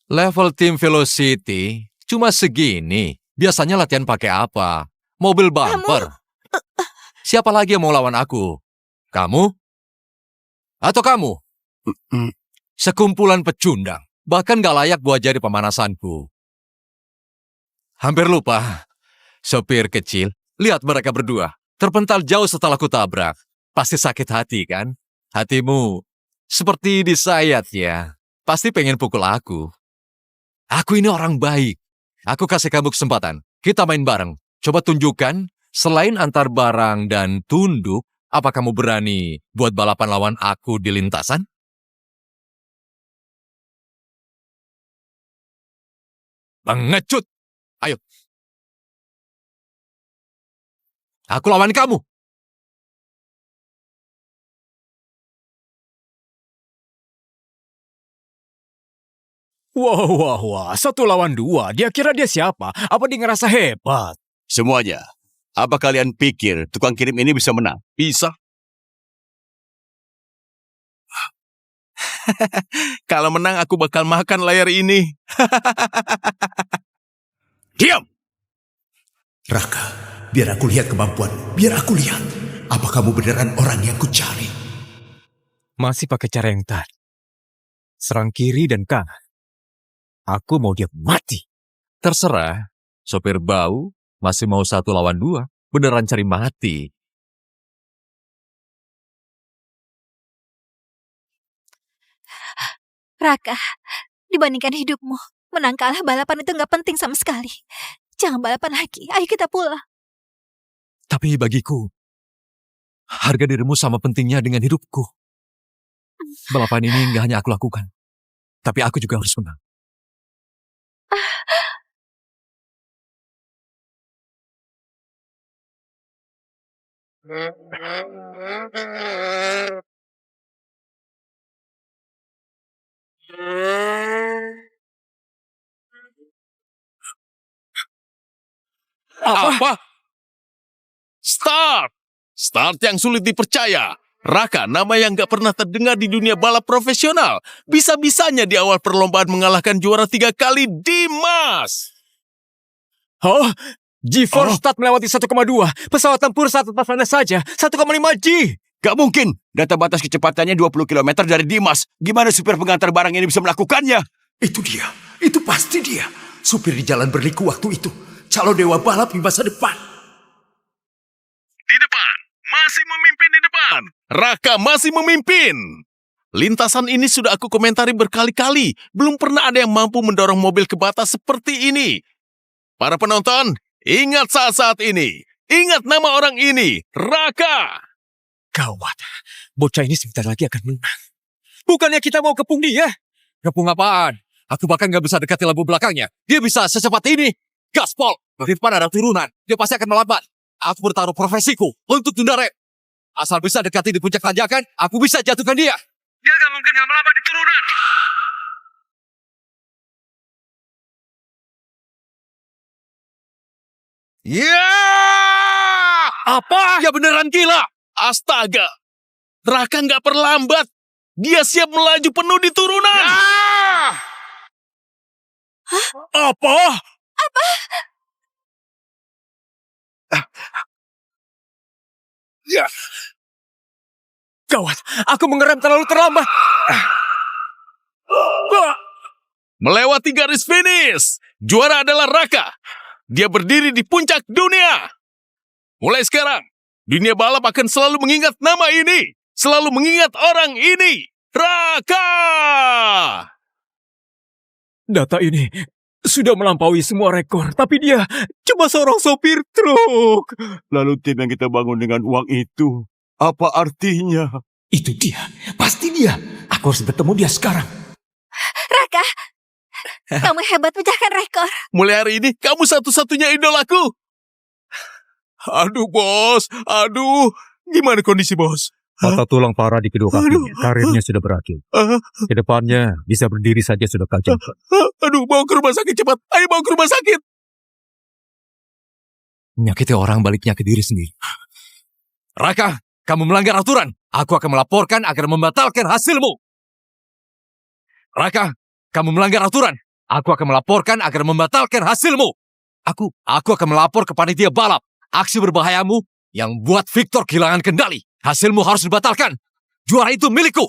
Level tim Velocity cuma segini. Biasanya latihan pakai apa? Mobil bumper. Siapa lagi yang mau lawan aku? Kamu? Atau kamu? Sekumpulan pecundang. Bahkan gak layak buat jadi pemanasanku. Hampir lupa. Sopir kecil, lihat mereka berdua. Terpental jauh setelah kutabrak. Pasti sakit hati kan? Hatimu seperti disayat ya. Pasti pengen pukul aku. Aku ini orang baik. Aku kasih kamu kesempatan. Kita main bareng. Coba tunjukkan, selain antar barang dan tunduk, apa kamu berani buat balapan lawan aku di lintasan? Pengecut! Ayo. Aku lawan kamu. Wah. 1 lawan 2. Dia kira dia siapa? Apa dia ngerasa hebat? Semuanya. Apa kalian pikir tukang kirim ini bisa menang? Bisa. Kalau menang aku bakal makan layar ini. Diam! Raka, biar aku lihat kemampuanmu. Biar aku lihat. Apa kamu beneran orang yang kucari? Masih pakai cara yang tadi. Serang kiri dan kanan. Aku mau dia mati. Terserah. Sopir bau masih mau 1 lawan 2. Beneran cari mati. Raka, dibandingkan hidupmu, menang kalah balapan itu nggak penting sama sekali. Jangan balapan lagi, ayo kita pulang. Tapi bagiku, harga dirimu sama pentingnya dengan hidupku. Balapan ini nggak hanya aku lakukan, tapi aku juga harus menang. Apa? Start! Start yang sulit dipercaya. Raka, nama yang gak pernah terdengar di dunia balap profesional. Bisa-bisanya di awal perlombaan mengalahkan juara 3 kali Dimas. Oh, G-Force start melewati 1,2. Pesawat tempur saat lepas landas saja 1,5 G. Gak mungkin. Data batas kecepatannya 20 km dari Dimas. Gimana supir pengantar barang ini bisa melakukannya? Itu dia. Itu pasti dia. Supir di jalan berliku waktu itu. Calon dewa balap di masa depan. Di depan. Masih memimpin di depan. Raka masih memimpin. Lintasan ini sudah aku komentari berkali-kali. Belum pernah ada yang mampu mendorong mobil ke batas seperti ini. Para penonton, ingat saat-saat ini. Ingat nama orang ini. Raka. Gawat. Bocah ini sebentar lagi akan menang. Bukannya kita mau kepung dia? Kepung apaan? Aku bahkan gak bisa dekati lampu belakangnya. Dia bisa secepat ini. Gaspol. Di depan ada turunan. Dia pasti akan melambat. Aku bertaruh profesiku untuk tunda rem. Asal bisa dekati di puncak tanjakan, aku bisa jatuhkan dia. Dia gak mungkin gak melambat di turunan. Ya! Apa? Ya beneran gila. Astaga. Raka nggak perlambat. Dia siap melaju penuh di turunan. Apa? Ya. Gawat, aku mengerem terlalu terlambat. Melewati garis finish. Juara adalah Raka. Dia berdiri di puncak dunia. Mulai sekarang, dunia balap akan selalu mengingat nama ini. Selalu mengingat orang ini. Raka! Data ini sudah melampaui semua rekor, tapi dia cuma seorang sopir truk. Lalu tim yang kita bangun dengan uang itu, apa artinya? Itu dia. Pasti dia. Aku harus bertemu dia sekarang. Raka, kamu hebat pecahkan rekor. Mulai hari ini, kamu satu-satunya idolaku. Aduh, bos. Aduh. Gimana kondisi, bos? Patah tulang parah di kedua kakinya. Karirnya sudah berakhir. Kedepannya bisa berdiri saja sudah kacau. Aduh, bawa ke rumah sakit cepat. Ayo bawa ke rumah sakit. Menyakiti orang baliknya ke diri sendiri. Raka, kamu melanggar aturan. Aku akan melaporkan agar membatalkan hasilmu. Raka, kamu melanggar aturan. Aku akan melaporkan agar membatalkan hasilmu. Aku akan melapor ke panitia balap. Aksi berbahayamu yang buat Victor kehilangan kendali. Hasilmu harus dibatalkan. Juara itu milikku.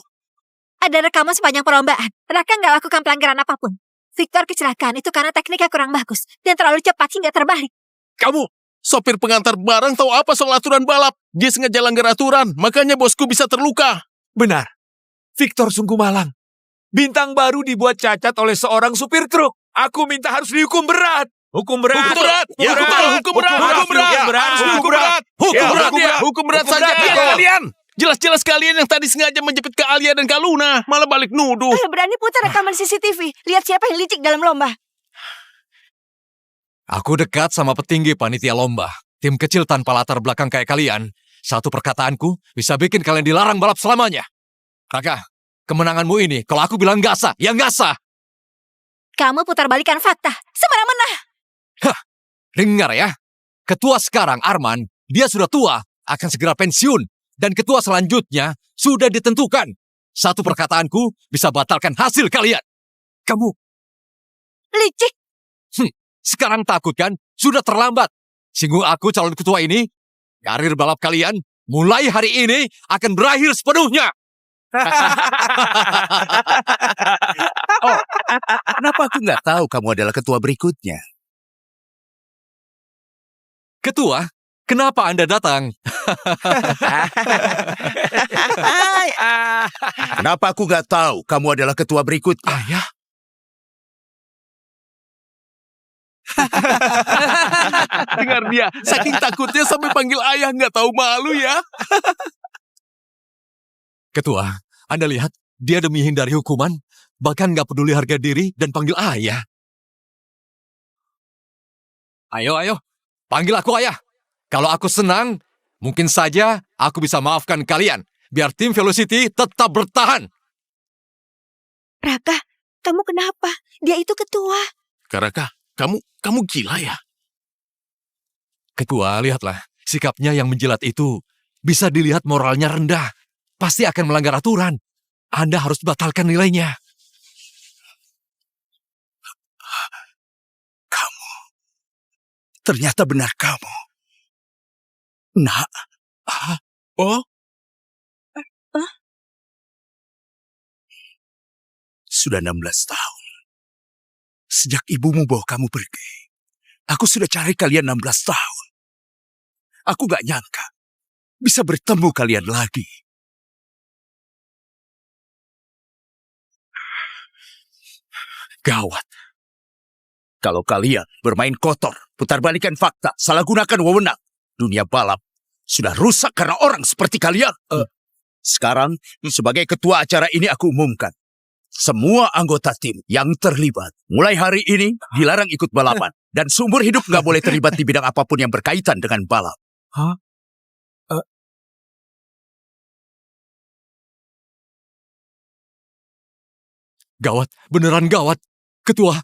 Ada rekaman sepanjang perlombaan. Raka nggak lakukan pelanggaran apapun. Victor kecelakaan itu karena tekniknya kurang bagus dan terlalu cepat hingga terbalik. Kamu, sopir pengantar barang tahu apa soal aturan balap? Dia sengaja langgar aturan, makanya bosku bisa terluka. Benar. Victor sungguh malang. Bintang baru dibuat cacat oleh seorang supir truk. Aku minta harus dihukum berat. Hukum berat. Hukum berat. Ya, betul. Hukum berat. Hukum berat. Hukum berat. Hukum berat saja. Kalian. Jelas-jelas kalian yang tadi sengaja menjepit Kak Alia dan Kak Luna. Malah balik nuduh. Berani putar rekaman CCTV. Lihat siapa yang licik dalam lomba. Aku dekat sama petinggi panitia lomba. Tim kecil tanpa latar belakang kayak kalian. Satu perkataanku bisa bikin kalian dilarang balap selamanya. Raka, kemenanganmu ini kalau aku bilang nggak sah, ya nggak sah. Kamu putar balikan fakta. Semena-mena. Dengar ya. Ketua sekarang, Arman, dia sudah tua, akan segera pensiun. Dan ketua selanjutnya sudah ditentukan. Satu perkataanku bisa batalkan hasil kalian. Kamu Licik. sekarang takut kan? Sudah terlambat. Singgung aku calon ketua ini. Karir balap kalian mulai hari ini akan berakhir sepenuhnya. Oh, kenapa aku nggak tahu kamu adalah ketua berikutnya? Ketua, kenapa Anda datang? Kenapa aku nggak tahu kamu adalah ketua berikutnya? Ayah. Dengar dia, saking takutnya sampai panggil ayah nggak tahu malu ya. Ketua, Anda lihat, dia demi hindari hukuman, bahkan nggak peduli harga diri dan panggil ayah. Ayo, panggil aku ayah. Kalau aku senang, mungkin saja aku bisa maafkan kalian, biar tim Velocity tetap bertahan. Raka, kamu kenapa? Dia itu ketua. Karaka, kamu gila ya? Ketua, lihatlah. Sikapnya yang menjilat itu bisa dilihat moralnya rendah. Pasti akan melanggar aturan. Anda harus batalkan nilainya. Kamu. Ternyata benar kamu. Nak. Oh. Sudah 16 tahun. Sejak ibumu bawa kamu pergi. Aku sudah cari kalian 16 tahun. Aku gak nyangka bisa bertemu kalian lagi. Gawat. Kalau kalian bermain kotor, putarbalikan fakta, salah gunakan wewenang, dunia balap sudah rusak karena orang seperti kalian. Sekarang, sebagai ketua acara ini aku umumkan. Semua anggota tim yang terlibat, mulai hari ini dilarang ikut balapan. Dan seumur hidup nggak boleh terlibat di bidang apapun yang berkaitan dengan balap. Hah? Gawat, beneran gawat. Ketua,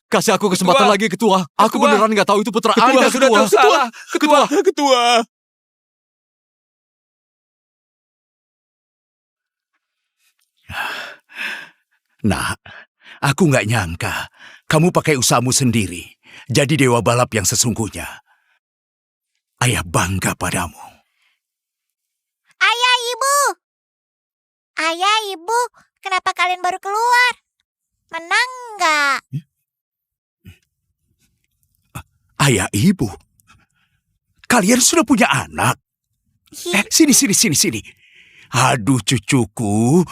kasih aku kesempatan lagi, Ketua. Aku beneran nggak tahu itu putra Anda, sudah Ketua. tersalah. Ketua. Nah, aku nggak nyangka kamu pakai usahamu sendiri jadi dewa balap yang sesungguhnya. Ayah bangga padamu. Ayah, Ibu. Ayah, Ibu, kenapa kalian baru keluar? Menang nggak? Ayah, Ibu. Kalian sudah punya anak? Sini. Aduh, cucuku.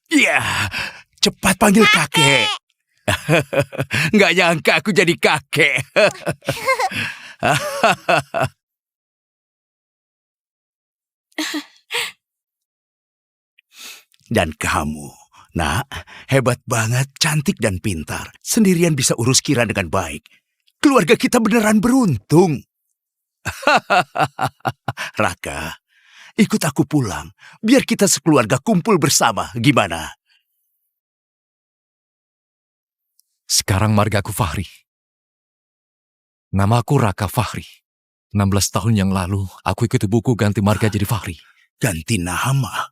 Ya, cepat panggil kakek. Nggak nyangka aku jadi kakek. Dan kamu, nak, hebat banget, cantik dan pintar. Sendirian bisa urus Kira dengan baik. Keluarga kita beneran beruntung. Raka, ikut aku pulang. Biar kita sekeluarga kumpul bersama. Gimana? Sekarang margaku Fahri. Namaku Raka Fahri. 16 tahun yang lalu, aku ikut ibuku ganti marga jadi Fahri. Ganti nama?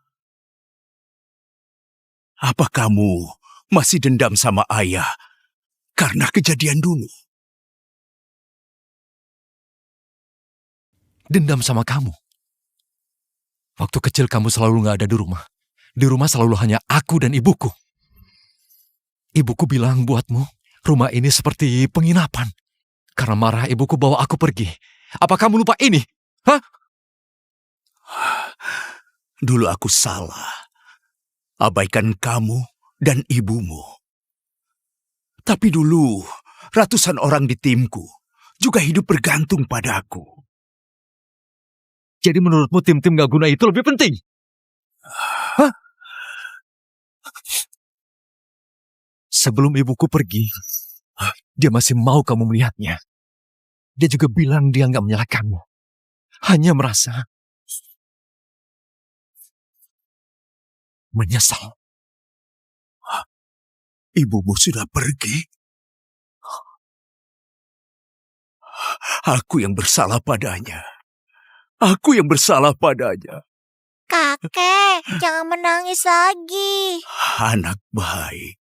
Apa kamu masih dendam sama ayah karena kejadian dulu? Dendam sama kamu. Waktu kecil kamu selalu nggak ada di rumah. Di rumah selalu hanya aku dan ibuku. Ibuku bilang buatmu, rumah ini seperti penginapan. Karena marah ibuku bawa aku pergi. Apa kamu lupa ini? Hah? Dulu aku salah. Abaikan kamu dan ibumu. Tapi dulu, ratusan orang di timku juga hidup bergantung padaku. Jadi menurutmu tim-tim gak guna itu lebih penting? Hah? Sebelum ibuku pergi, dia masih mau kamu melihatnya. Dia juga bilang dia gak menyalahkanmu. Hanya merasa menyesal. Ibumu sudah pergi? Aku yang bersalah padanya. Kakek, jangan menangis lagi. Anak baik.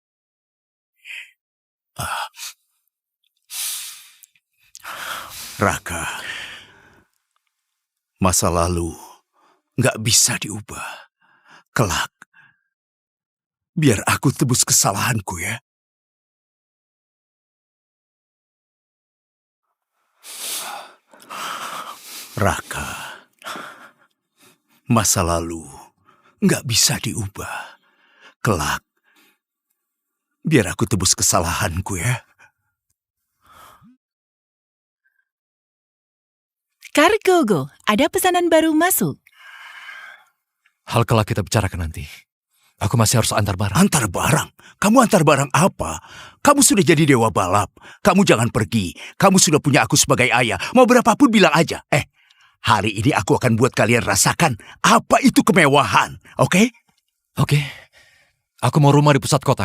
Raka, masa lalu nggak bisa diubah. Kelak, biar aku tebus kesalahanku ya. Raka, masa lalu nggak bisa diubah. Kelak, biar aku tebus kesalahanku ya. Cargogo, ada pesanan baru masuk. Hal kelak kita bicarakan nanti. Aku masih harus antar barang. Antar barang? Kamu antar barang apa? Kamu sudah jadi dewa balap. Kamu jangan pergi. Kamu sudah punya aku sebagai ayah. Mau berapapun bilang aja. Hari ini aku akan buat kalian rasakan apa itu kemewahan. Oke? Oke. Aku mau rumah di pusat kota.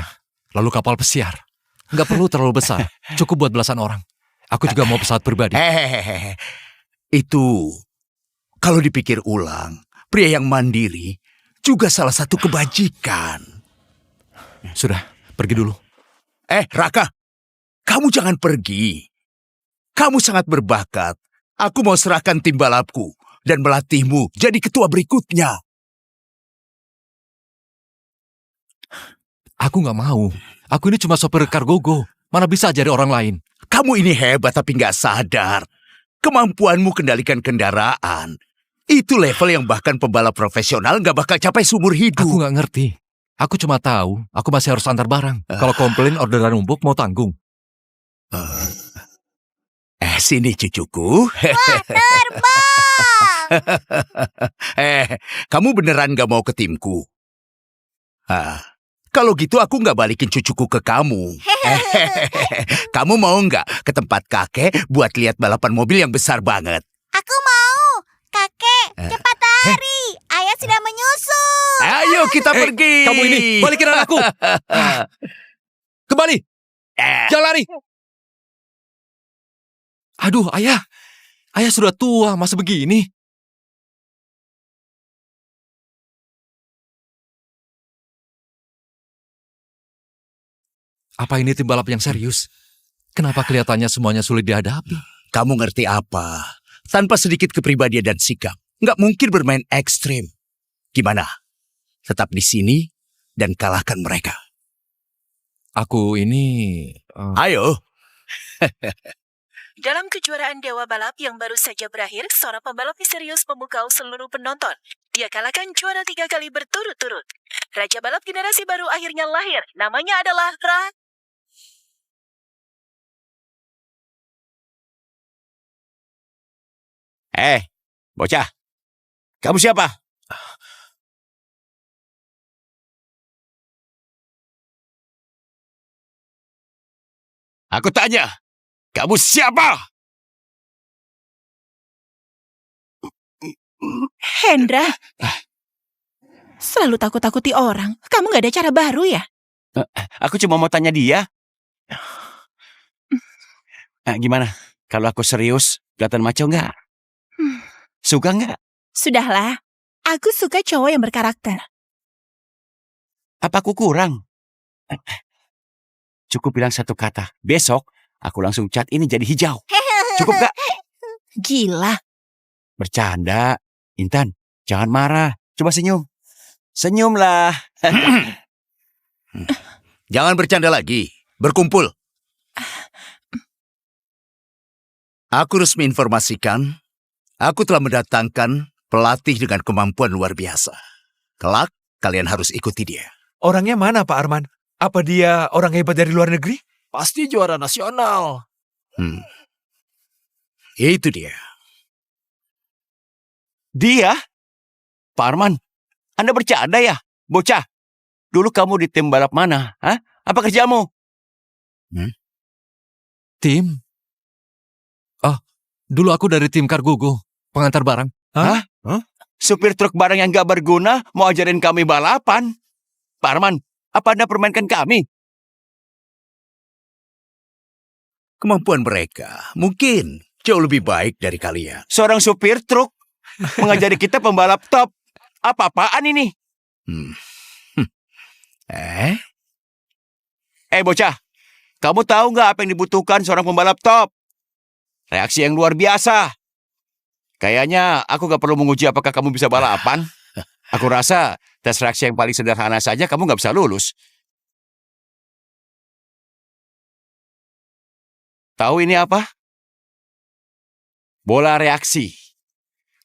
Lalu kapal pesiar. Nggak perlu terlalu besar. Cukup buat belasan orang. Aku juga mau pesawat pribadi. Hehehe. Itu, kalau dipikir ulang, pria yang mandiri juga salah satu kebajikan. Sudah, pergi dulu. Raka, kamu jangan pergi. Kamu sangat berbakat. Aku mau serahkan tim balapku dan melatihmu jadi ketua berikutnya. Aku nggak mau. Aku ini cuma sopir Cargogo. Mana bisa jadi orang lain. Kamu ini hebat tapi nggak sadar. Kemampuanmu kendalikan kendaraan. Itu level yang bahkan pembalap profesional nggak bakal capai seumur hidup. Aku nggak ngerti. Aku cuma tahu, aku masih harus antar barang. Kalau komplain orderan numpuk mau tanggung. Sini cucuku. Wah, terbang! Kamu beneran nggak mau ke timku? Kalau gitu aku nggak balikin cucuku ke kamu. Kamu mau nggak ke tempat kakek buat lihat balapan mobil yang besar banget? Aku mau. Kakek, cepat lari. Ayah sudah menyusul. Ayo kita pergi. Kamu ini, balikin anakku. Kembali. Jangan lari. Aduh, ayah. Ayah sudah tua, masih begini. Apa ini tim balap yang serius? Kenapa kelihatannya semuanya sulit dihadapi? Kamu ngerti apa? Tanpa sedikit kepribadian dan sikap, nggak mungkin bermain ekstrim. Gimana? Tetap di sini dan kalahkan mereka. Aku ini... Ayo. Dalam kejuaraan Dewa Balap yang baru saja berakhir, seorang pembalap misterius memukau seluruh penonton. Dia kalahkan juara 3 kali berturut-turut. Raja balap generasi baru akhirnya lahir. Namanya adalah Bocah. Kamu siapa? Aku tanya, kamu siapa? Hendra. Selalu takut-takuti orang. Kamu gak ada cara baru ya? Aku cuma mau tanya dia. Gimana? Kalau aku serius, kelihatan maco nggak? Suka nggak? Sudahlah. Aku suka cowok yang berkarakter. Apa aku kurang? Cukup bilang satu kata. Besok, aku langsung cat ini jadi hijau. Cukup nggak? Gila. Bercanda. Intan, jangan marah. Coba senyum. Senyumlah. Jangan bercanda lagi. Berkumpul. Aku resmi informasikan, aku telah mendatangkan pelatih dengan kemampuan luar biasa. Kelak, kalian harus ikuti dia. Orangnya mana, Pak Arman? Apa dia orang hebat dari luar negeri? Pasti juara nasional. Itu dia. Dia? Pak Arman, Anda bercanda ya? Bocah, dulu kamu di tim balap mana? Hah? Apa kerjamu? Tim? Dulu aku dari tim Cargogo, pengantar barang. Hah? Supir truk barang yang gak berguna mau ajarin kami balapan? Pak Arman, apa Anda permainkan kami? Kemampuan mereka mungkin jauh lebih baik dari kalian. Seorang supir truk mengajari kita pembalap top. Apa-apaan ini? Bocah, kamu tahu nggak apa yang dibutuhkan seorang pembalap top? Reaksi yang luar biasa. Kayaknya aku gak perlu menguji apakah kamu bisa balapan. Aku rasa tes reaksi yang paling sederhana saja kamu gak bisa lulus. Tahu ini apa? Bola reaksi.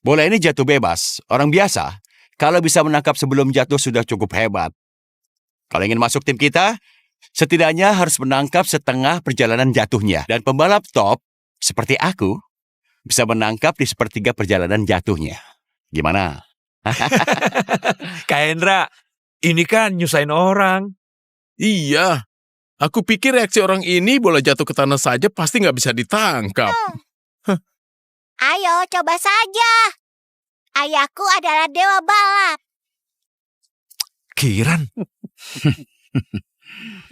Bola ini jatuh bebas. Orang biasa, kalau bisa menangkap sebelum jatuh sudah cukup hebat. Kalau ingin masuk tim kita, setidaknya harus menangkap setengah perjalanan jatuhnya. Dan pembalap top, seperti aku, bisa menangkap di sepertiga perjalanan jatuhnya. Gimana? Kak Hendra, ini kan nyusahin orang. Iya. Aku pikir reaksi orang ini bola jatuh ke tanah saja pasti nggak bisa ditangkap. Ayo, coba saja. Ayahku adalah dewa balap. Kiran.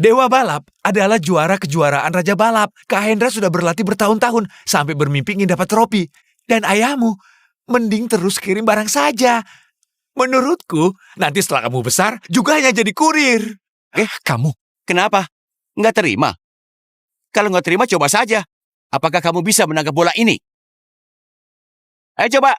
Dewa Balap adalah juara kejuaraan Raja Balap. Kak Hendra sudah berlatih bertahun-tahun sampai bermimpi ingin dapat trofi. Dan ayahmu, mending terus kirim barang saja. Menurutku, nanti setelah kamu besar, juga hanya jadi kurir. Kamu, Kenapa? Nggak terima? Kalau nggak terima, coba saja. Apakah kamu bisa menangkap bola ini? Ayo coba.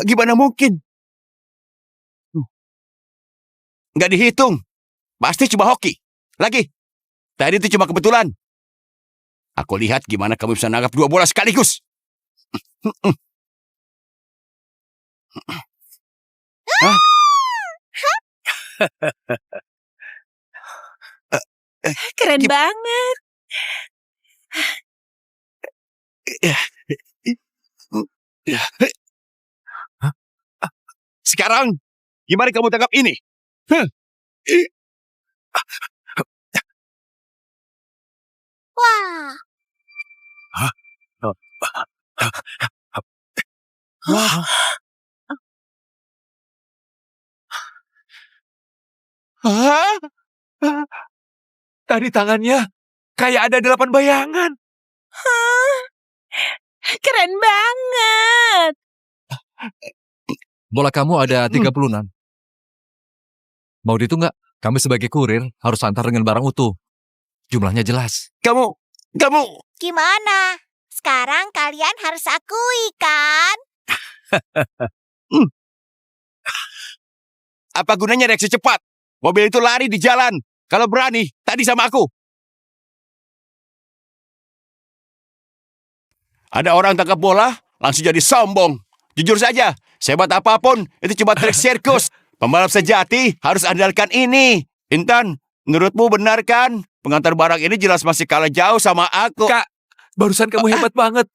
Gimana mungkin? Nggak dihitung. Pasti cuma hoki. Lagi. Tadi itu cuma kebetulan. Aku lihat gimana kamu bisa nangkap 2 bola sekaligus. Hah? Keren banget. Sekarang, gimana kamu tangkap ini? Wah, Hah? Tadi tangannya kayak ada 8 bayangan. Keren banget. bola kamu ada 36. Mau dihitung nggak? Kami sebagai kurir harus antar dengan barang utuh. Jumlahnya jelas. Kamu. gimana? Sekarang kalian harus akui, kan? Apa gunanya reaksi cepat? Mobil itu lari di jalan. Kalau berani, tadi sama aku. Ada orang tangkap bola, langsung jadi sombong. Jujur saja, sehebat apapun, itu cuma trik sirkus. Pembalap sejati harus andalkan ini. Intan, menurutmu benar kan? Pengantar barang ini jelas masih kalah jauh sama aku. Kak, barusan kamu hebat banget.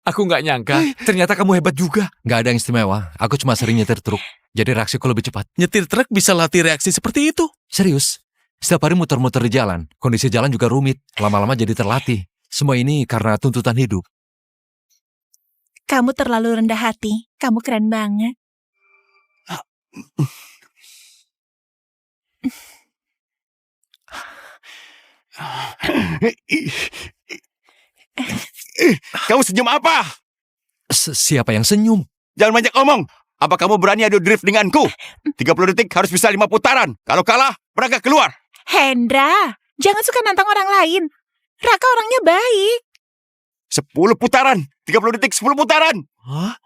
Aku nggak nyangka, ternyata kamu hebat juga. Nggak ada yang istimewa. Aku cuma sering nyetir truk. Jadi reaksiku lebih cepat. Nyetir truk bisa latih reaksi seperti itu. Serius. Setiap hari muter-muter di jalan. Kondisi jalan juga rumit. Lama-lama jadi terlatih. Semua ini karena tuntutan hidup. Kamu terlalu rendah hati. Kamu keren banget. Kamu senyum apa? Siapa yang senyum? Jangan banyak omong. Apa kamu berani adu drift denganku? 30 detik harus bisa 5 putaran. Kalau kalah, berangkat keluar. Hendra, jangan suka nantang orang lain. Raka orangnya baik. 10 putaran. 30 detik 10 putaran.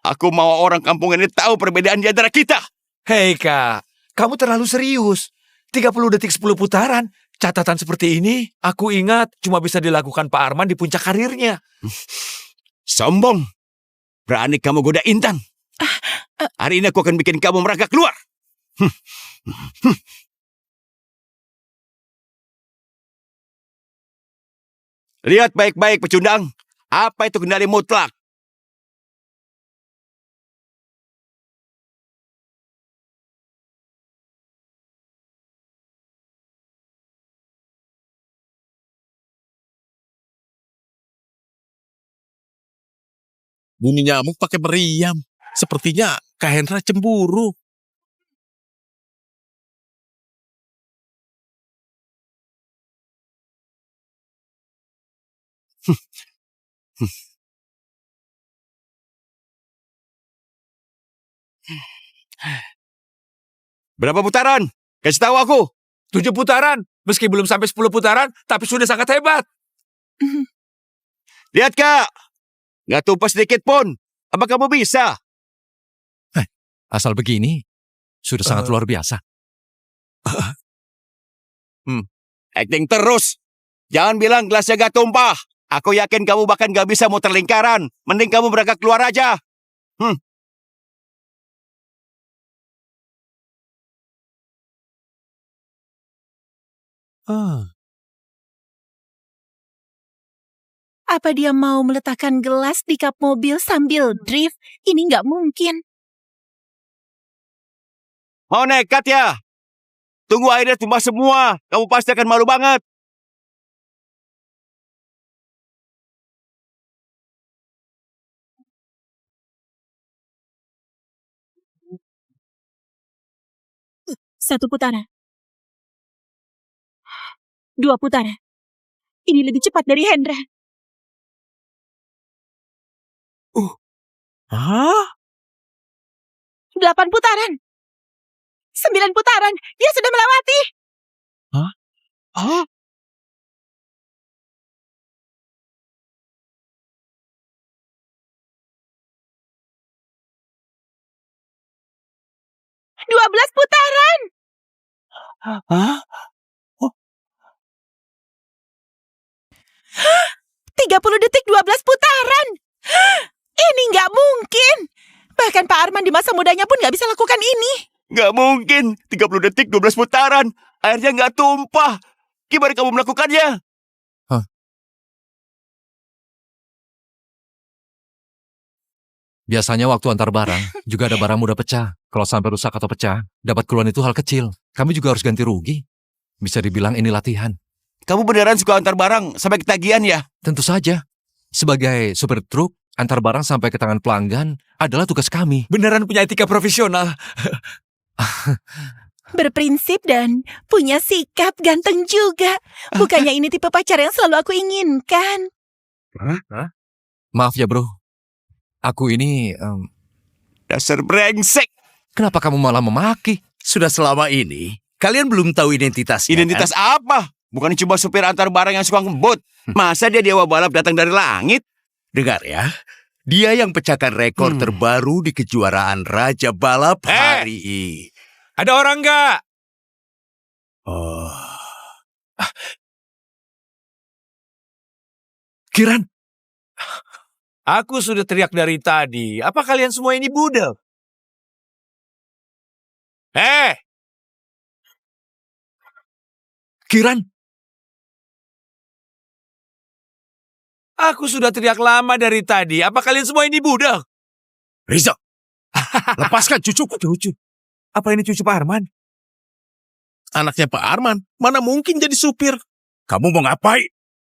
Aku mau orang kampung ini tahu perbedaan di antara kita. Hei Kak, kamu terlalu serius. 30 detik 10 putaran. Catatan seperti ini, aku ingat cuma bisa dilakukan Pak Arman di puncak karirnya. Sombong. Berani kamu goda Intan. Hari ini aku akan bikin kamu merangkak keluar. Lihat baik-baik pecundang. Apa itu kendali mutlak? Bunyi nyamuk pakai meriam. Sepertinya Kak Hendra cemburu. Berapa putaran? Kasih tahu aku. 7 putaran. Meski belum sampai 10 putaran, tapi sudah sangat hebat. Lihat Kak. Nggak tumpah sedikit pun. Apa kamu bisa? Asal begini, sudah sangat luar biasa. Acting terus. Jangan bilang gelasnya gak tumpah. Aku yakin kamu bahkan gak bisa muter lingkaran. Mending kamu berangkat keluar aja. Apa dia mau meletakkan gelas di kap mobil sambil drift? Ini nggak mungkin. Mau nekat ya? Tunggu airnya tumbah semua. Kamu pasti akan malu banget. Satu putaran. 2 putaran. Ini lebih cepat dari Hendra. Hah? 8 putaran. 9 putaran. Dia sudah melewati. Hah? Hah? Dua 12 putaran. Hah? 30 detik 12 putaran. Ini nggak mungkin. Bahkan Pak Arman di masa mudanya pun nggak bisa lakukan ini. Nggak mungkin. 30 detik 12 putaran. Airnya nggak tumpah. Gimana kamu melakukannya? Biasanya waktu antar barang, juga ada barang mudah pecah. Kalau sampai rusak atau pecah, dapat keluhan itu hal kecil. Kami juga harus ganti rugi. Bisa dibilang ini latihan. Kamu beneran suka antar barang sampai ketagihan ya? Tentu saja. Sebagai supir truk, antar barang sampai ke tangan pelanggan adalah tugas kami. Beneran punya etika profesional. Berprinsip dan punya sikap, ganteng juga. Bukannya ini tipe pacar yang selalu aku inginkan. Maaf ya bro. Aku ini... Dasar brengsek. Kenapa kamu malah memaki? Sudah selama ini, kalian belum tahu identitasnya. Identitas apa? Bukan cuma supir antar barang yang suka ngebut. Masa dia dewa balap datang dari langit? Dengar ya, dia yang pecahkan rekor terbaru di kejuaraan Raja Balap hari ini. Ada orang nggak? Oh, Kiran. Aku sudah teriak dari tadi. Apa kalian semua ini budal? Kiran. Aku sudah teriak lama dari tadi. Apa kalian semua ini budal? Riza, lepaskan cucuku. Cucu? Apa ini cucu Pak Arman? Anaknya Pak Arman, mana mungkin jadi supir? Kamu mau ngapain?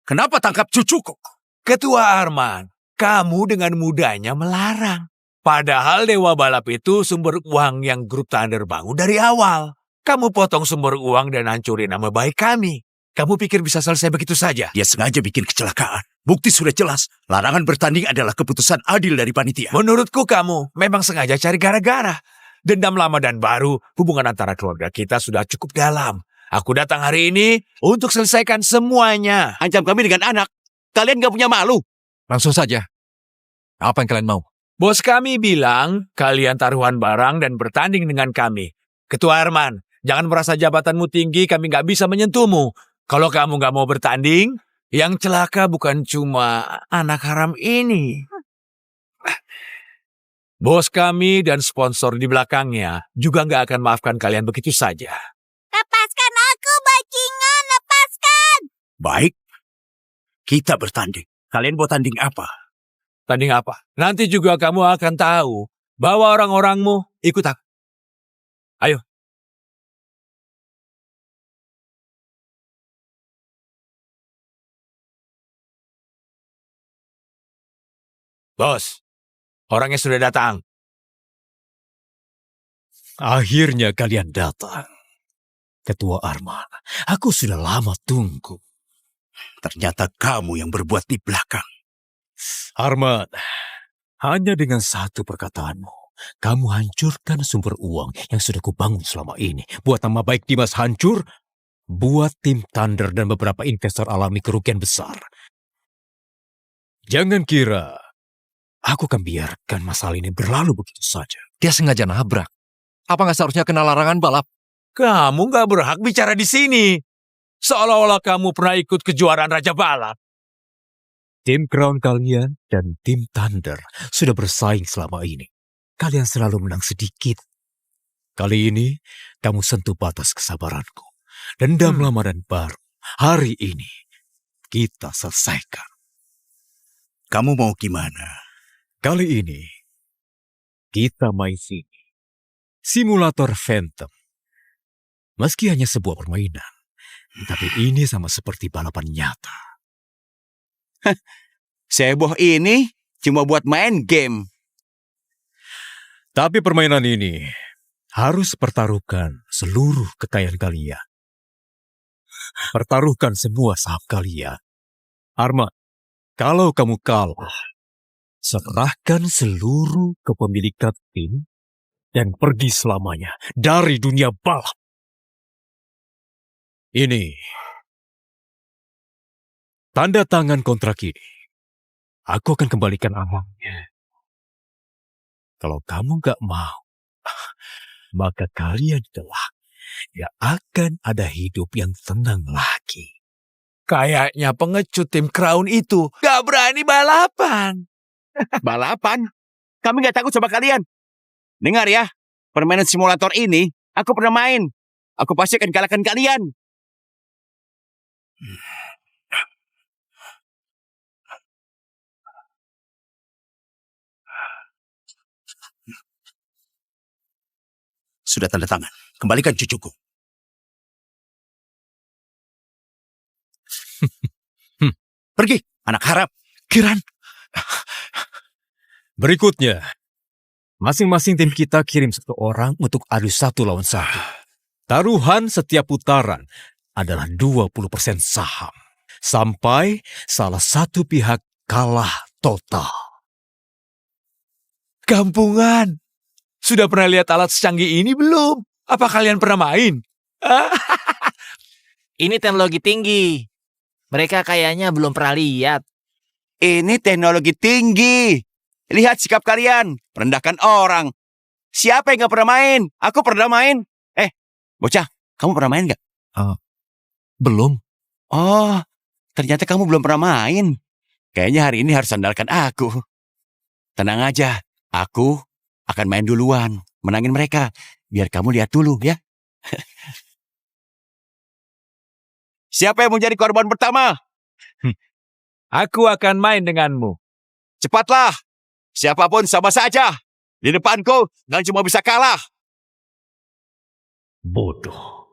Kenapa tangkap cucuku? Ketua Arman, kamu dengan mudahnya melarang. Padahal Dewa Balap itu sumber uang yang grup Thunder bangun dari awal. Kamu potong sumber uang dan hancurin nama baik kami. Kamu pikir bisa selesai begitu saja? Dia sengaja bikin kecelakaan. Bukti sudah jelas. Larangan bertanding adalah keputusan adil dari panitia. Menurutku kamu memang sengaja cari gara-gara. Dendam lama dan baru, hubungan antara keluarga kita sudah cukup dalam. Aku datang hari ini untuk selesaikan semuanya. Ancam kami dengan anak. Kalian gak punya malu? Langsung saja. Apa yang kalian mau? Bos kami bilang kalian taruhan barang dan bertanding dengan kami. Ketua Arman, jangan merasa jabatanmu tinggi, kami gak bisa menyentuhmu. Kalau kamu gak mau bertanding, yang celaka bukan cuma anak haram ini. Bos kami dan sponsor di belakangnya juga gak akan maafkan kalian begitu saja. Lepaskan aku, bajingan, lepaskan! Baik, kita bertanding. Kalian mau tanding apa? Tanding apa? Nanti juga kamu akan tahu bahwa orang-orangmu ikut aku. Ayo. Bos, orangnya sudah datang. Akhirnya kalian datang. Ketua Arman, aku sudah lama tunggu. Ternyata kamu yang berbuat di belakang. Arman, hanya dengan satu perkataanmu, kamu hancurkan sumber uang yang sudah kubangun selama ini. Buat nama baik Dimas hancur, buat tim Thunder dan beberapa investor alami kerugian besar. Jangan kira aku akan biarkan masalah ini berlalu begitu saja. Dia sengaja nabrak. Apa nggak seharusnya kena larangan balap? Kamu gak berhak bicara di sini. Seolah-olah kamu pernah ikut kejuaraan Raja Balap. Tim Crown kalian dan tim Thunder sudah bersaing selama ini. Kalian selalu menang sedikit. Kali ini, kamu sentuh batas kesabaranku. Dendam lama dan baru. Hari ini, kita selesaikan. Kamu mau gimana? Kali ini, kita main sini. Simulator Phantom. Meski hanya sebuah permainan, tapi ini sama seperti balapan nyata. Seheboh ini cuma buat main game. Tapi permainan ini harus pertaruhkan seluruh kekayaan kalian. Pertaruhkan semua saham kalian. Arman, kalau kamu kalah, serahkan seluruh kepemilikan tim dan pergi selamanya dari dunia balap. Ini tanda tangan kontrak ini. Aku akan kembalikan uangnya. Kalau kamu gak mau, maka kalian telah gak akan ada hidup yang tenang lagi. Kayaknya pengecut tim Crown itu gak berani balapan. Balapan? Kami gak takut sama kalian. Dengar ya, permainan simulator ini aku pernah main. Aku pasti akan kalahkan kalian. Sudah tanda tangan. Kembalikan cucuku. Pergi, anak harap. Kiran. Berikutnya, masing-masing tim kita kirim satu orang untuk adu 1 lawan 1. Taruhan setiap putaran adalah 20% saham. Sampai salah satu pihak kalah total. Kampungan. Sudah pernah lihat alat secanggih ini belum? Apa kalian pernah main? Ini teknologi tinggi. Mereka kayaknya belum pernah lihat. Ini teknologi tinggi. Lihat sikap kalian. Merendahkan orang. Siapa yang gak pernah main? Aku pernah main. Bocah, kamu pernah main gak? Belum. Oh, ternyata kamu belum pernah main. Kayaknya hari ini harus andalkan aku. Tenang aja. Aku akan main duluan. Menangin mereka. Biar kamu lihat dulu ya. Siapa yang mau jadi korban pertama? Aku akan main denganmu. Cepatlah. Siapapun sama saja. Di depanku, dan cuma bisa kalah. Bodoh.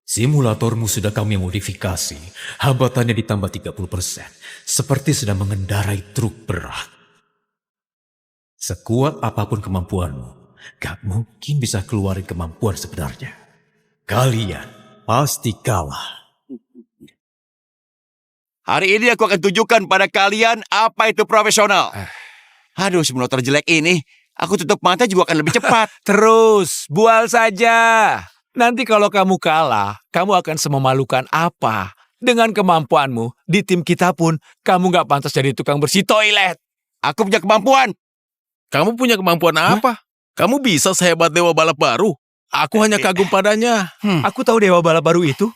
Simulatormu sudah kami modifikasi. Hambatannya ditambah 30%. Seperti sedang mengendarai truk berat. Sekuat apapun kemampuanmu, gak mungkin bisa keluarin kemampuan sebenarnya. Kalian pasti kalah. Hari ini aku akan tunjukkan pada kalian apa itu profesional. Aduh, simulator jelek ini, aku tutup mata juga akan lebih cepat. Terus, bual saja. Nanti kalau kamu kalah, kamu akan sememalukan apa? Dengan kemampuanmu, di tim kita pun, kamu gak pantas jadi tukang bersih toilet. Aku punya kemampuan. Kamu punya kemampuan apa? Kamu bisa sehebat dewa balap baru. Aku hanya kagum padanya. Aku tahu dewa balap baru itu.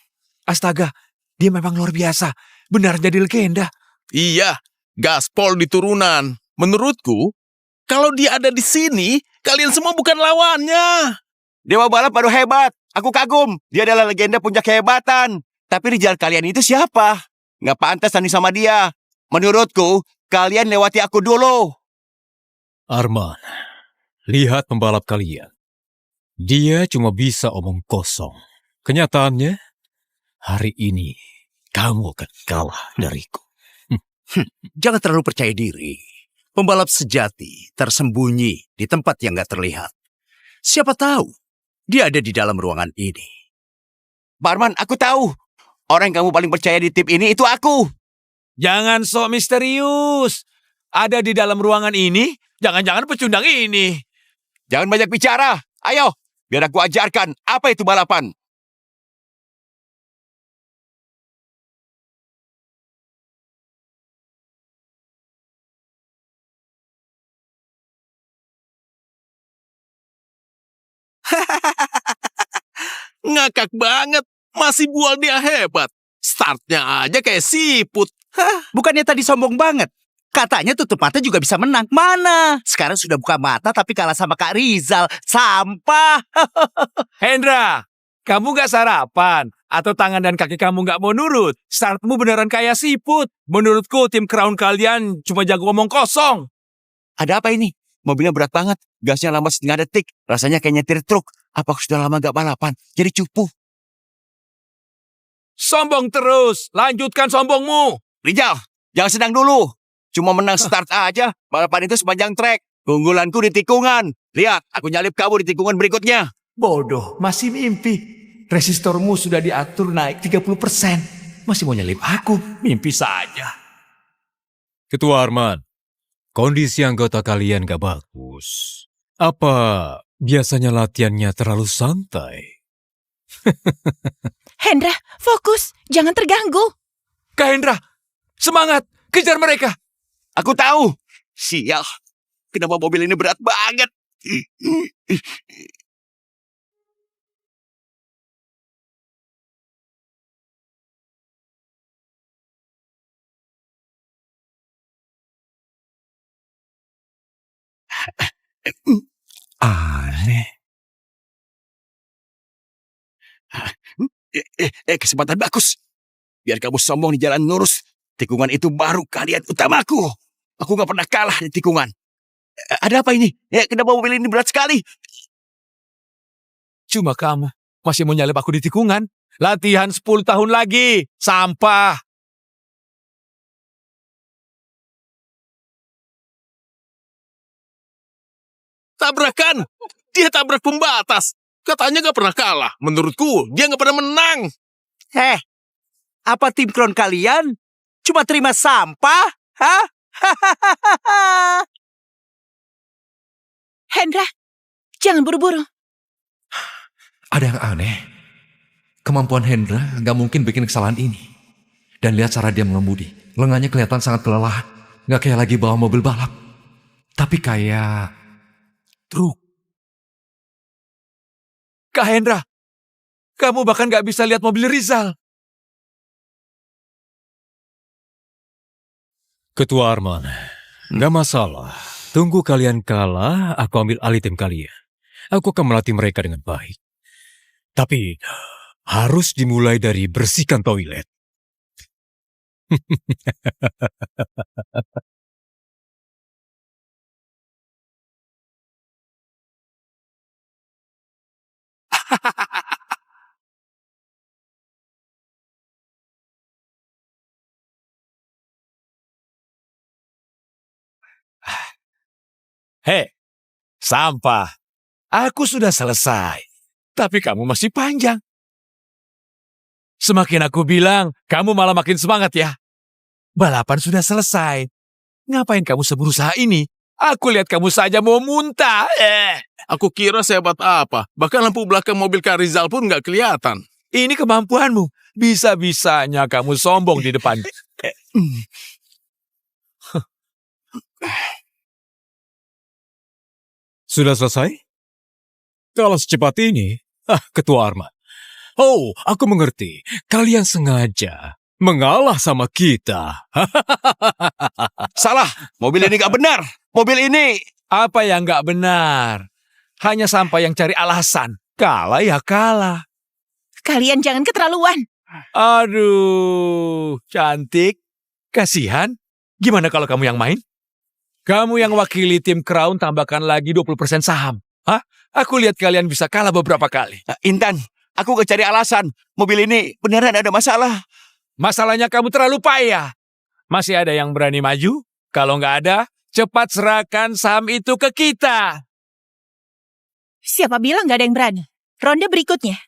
Astaga, dia memang luar biasa. Benar jadi legenda. Iya, gaspol di turunan. Menurutku, kalau dia ada di sini, kalian semua bukan lawannya. Dewa balap baru hebat. Aku kagum. Dia adalah legenda puncak kehebatan. Tapi rijal kalian itu siapa? Nggak pantas tanding sama dia. Menurutku, kalian lewati aku dulu. Arman, lihat pembalap kalian. Dia cuma bisa omong kosong. Kenyataannya, hari ini kamu akan kalah dariku. Jangan terlalu percaya diri. Pembalap sejati tersembunyi di tempat yang gak terlihat. Siapa tahu dia ada di dalam ruangan ini. Pak Arman, aku tahu. Orang yang kamu paling percaya di tim ini itu aku. Jangan sok misterius. Ada di dalam ruangan ini, jangan-jangan pecundang ini. Jangan banyak bicara. Ayo, biar aku ajarkan apa itu balapan. Ngakak banget. Masih bual dia hebat. Startnya aja kayak siput. Bukannya tadi sombong banget? Katanya tutup mata juga bisa menang. Mana? Sekarang sudah buka mata tapi kalah sama Kak Rizal. Sampah. Hendra, kamu gak sarapan? Atau tangan dan kaki kamu nggak mau nurut? Startmu beneran kayak siput. Menurutku tim Crown kalian cuma jago ngomong kosong. Ada apa ini? Mobilnya berat banget. Gasnya lama setengah detik. Rasanya kayak nyetir truk. Apa aku sudah lama gak balapan? Jadi cupu. Sombong terus. Lanjutkan sombongmu. Rijal, jangan senang dulu. Cuma menang start aja. Balapan itu sepanjang trek. Keunggulanku di tikungan. Lihat, aku nyalip kamu di tikungan berikutnya. Bodoh, masih mimpi. Resistormu sudah diatur naik 30%. Masih mau nyalip aku? Mimpi saja. Ketua Arman, kondisi anggota kalian gak bagus. Apa biasanya latihannya terlalu santai? Hendra, fokus. Jangan terganggu. Kak Hendra, semangat. Kejar mereka. Aku tahu. Sial. Kenapa mobil ini berat banget? Aneh. Kesempatan bagus. Biar kamu sombong di jalan lurus. Tikungan itu baru kalian utamaku. Aku gak pernah kalah di tikungan. Ada apa ini? Kenapa mobil ini berat sekali? Cuma kamu masih mau nyalip aku di tikungan. Latihan 10 tahun lagi. Sampah. Tabrakan! Dia tabrak pembatas. Katanya gak pernah kalah. Menurutku, dia gak pernah menang. Apa tim Crown kalian cuma terima sampah? Hah? Hendra, jangan buru-buru. Ada yang aneh. Kemampuan Hendra nggak mungkin bikin kesalahan ini. Dan lihat cara dia mengemudi. Lengannya kelihatan sangat kelelahan. Nggak kayak lagi bawa mobil balap. Tapi kayak truk. Kak Hendra, kamu bahkan gak bisa lihat mobil Rizal. Ketua Arman, gak masalah. Tunggu kalian kalah, aku ambil alih tim kalian. Aku akan melatih mereka dengan baik. Tapi harus dimulai dari bersihkan toilet. Hei, sampah. Aku sudah selesai. Tapi kamu masih panjang. Semakin aku bilang, kamu malah makin semangat ya. Balapan sudah selesai. Ngapain kamu seberusaha ini? Aku lihat kamu saja mau muntah. Aku kira sehebat apa. Bahkan lampu belakang mobil Kak Rizal pun gak kelihatan. Ini kemampuanmu. Bisa-bisanya kamu sombong di depan. Sudah selesai? Kalau secepat ini, Ketua Arman. Oh, aku mengerti. Kalian sengaja mengalah sama kita. Salah, mobil ini gak benar. Mobil ini... Apa yang gak benar? Hanya sampai yang cari alasan. Kalah ya kalah. Kalian jangan keterlaluan. Aduh, cantik. Kasihan. Gimana kalau kamu yang main? Kamu yang wakili tim Crown tambahkan lagi 20% saham. Hah? Aku lihat kalian bisa kalah beberapa kali. Intan, aku gak cari alasan. Mobil ini beneran ada masalah. Masalahnya kamu terlalu payah. Masih ada yang berani maju? Kalau nggak ada, cepat serahkan saham itu ke kita. Siapa bilang gak ada yang berani? Ronde berikutnya,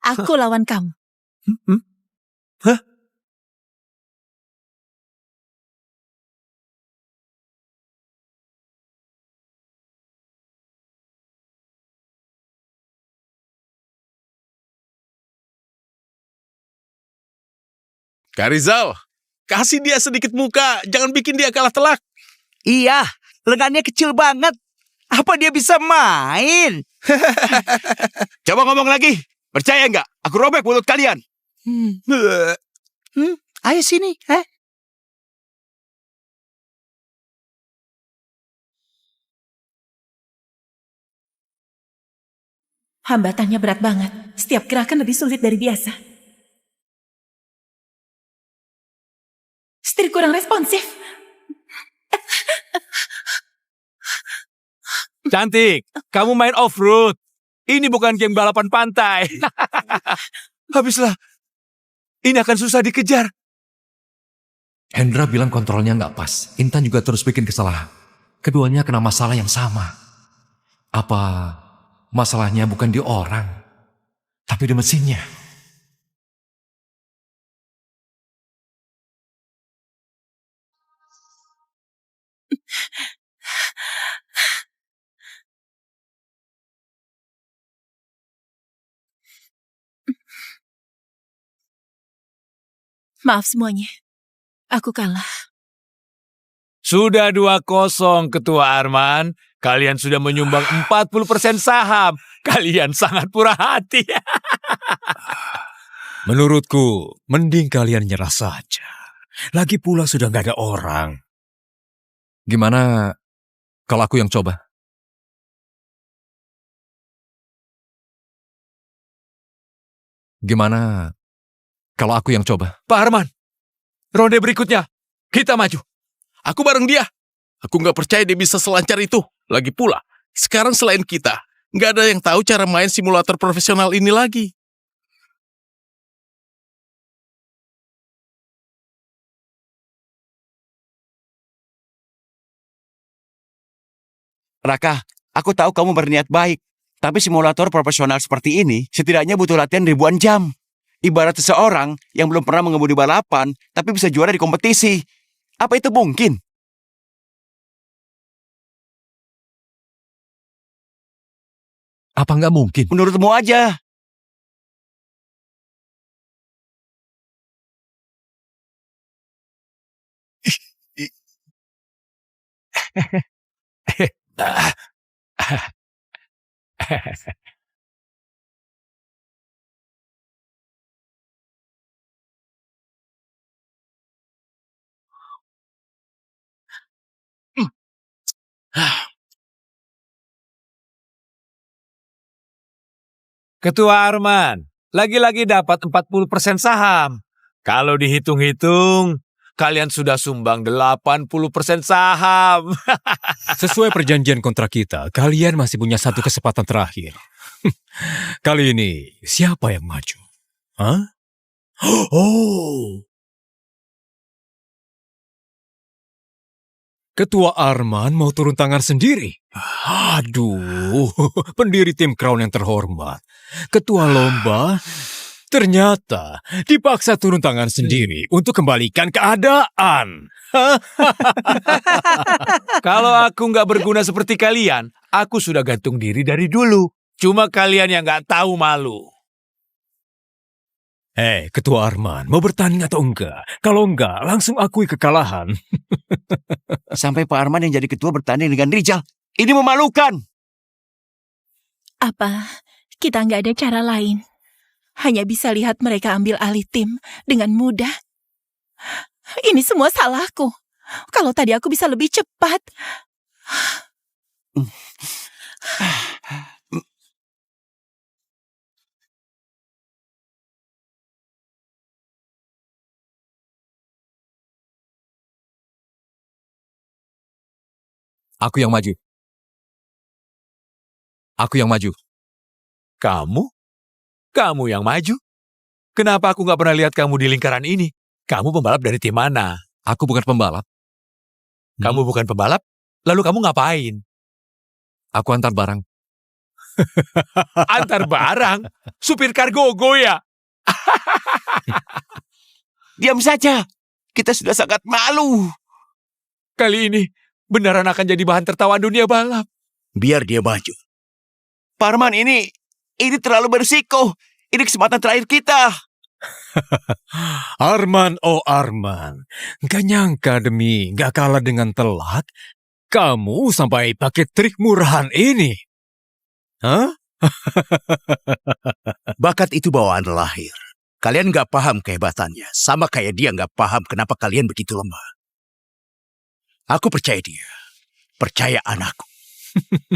aku lawan kamu. Hah? Kak Rizal, kasih dia sedikit muka. Jangan bikin dia kalah telak. Iya, lengannya kecil banget. Apa dia bisa main? Coba ngomong lagi. Percaya nggak? Aku robek mulut kalian. Ayo sini. Hambatannya berat banget. Setiap gerakan lebih sulit dari biasa. Cantik, kamu main off-road. Ini bukan game balapan pantai. Habislah. Ini akan susah dikejar. Hendra bilang kontrolnya nggak pas. Intan juga terus bikin kesalahan. Keduanya kena masalah yang sama. Apa masalahnya bukan di orang, tapi di mesinnya? Maaf semuanya. Aku kalah. Sudah 2-0, Ketua Arman. Kalian sudah menyumbang 40% saham. Kalian sangat murah hati. Menurutku, mending kalian nyerah saja. Lagi pula sudah nggak ada orang. Gimana kalau aku yang coba? Gimana kalau aku yang coba? Pak Arman, ronde berikutnya, kita maju. Aku bareng dia. Aku nggak percaya dia bisa selancar itu. Lagi pula, sekarang selain kita, nggak ada yang tahu cara main simulator profesional ini lagi. Raka, aku tahu kamu berniat baik. Tapi simulator profesional seperti ini setidaknya butuh latihan ribuan jam. Ibarat seseorang yang belum pernah mengemudi balapan, tapi bisa juara di kompetisi. Apa itu mungkin? Apa nggak mungkin? Menurutmu aja. Ketua Arman, lagi-lagi dapat 40% saham. Kalau dihitung-hitung, kalian sudah sumbang 80% saham. Sesuai perjanjian kontrak kita, kalian masih punya satu kesempatan terakhir. Kali ini, siapa yang maju? Hah? Oh! Ketua Arman mau turun tangan sendiri. Aduh, pendiri tim Crown yang terhormat. Ketua lomba ternyata dipaksa turun tangan sendiri untuk kembalikan keadaan. Kalau aku nggak berguna seperti kalian, aku sudah gantung diri dari dulu. Cuma kalian yang nggak tahu malu. Ketua Arman, mau bertanding atau enggak? Kalau enggak, langsung akui kekalahan. Sampai Pak Arman yang jadi ketua bertanding dengan Rijal. Ini memalukan. Apa kita nggak ada cara lain? Hanya bisa lihat mereka ambil alih tim dengan mudah. Ini semua salahku. Kalau tadi aku bisa lebih cepat. Aku yang maju. Aku yang maju. Kamu? Kamu yang maju? Kenapa aku nggak pernah lihat kamu di lingkaran ini? Kamu pembalap dari tim mana? Aku bukan pembalap. Kamu bukan pembalap? Lalu kamu ngapain? Aku antar barang. Antar barang? Supir kargogo ya? Diam saja. Kita sudah sangat malu. Kali ini beneran akan jadi bahan tertawa dunia balap. Biar dia maju. Pak Arman, ini terlalu berisiko. Ini kesempatan terakhir kita. Arman, oh Arman. Gak nyangka demi gak kalah dengan telat, kamu sampai pakai trik murahan ini. Hah? Bakat itu bawaan lahir. Kalian gak paham kehebatannya. Sama kayak dia gak paham kenapa kalian begitu lemah. Aku percaya dia. Percaya anakku.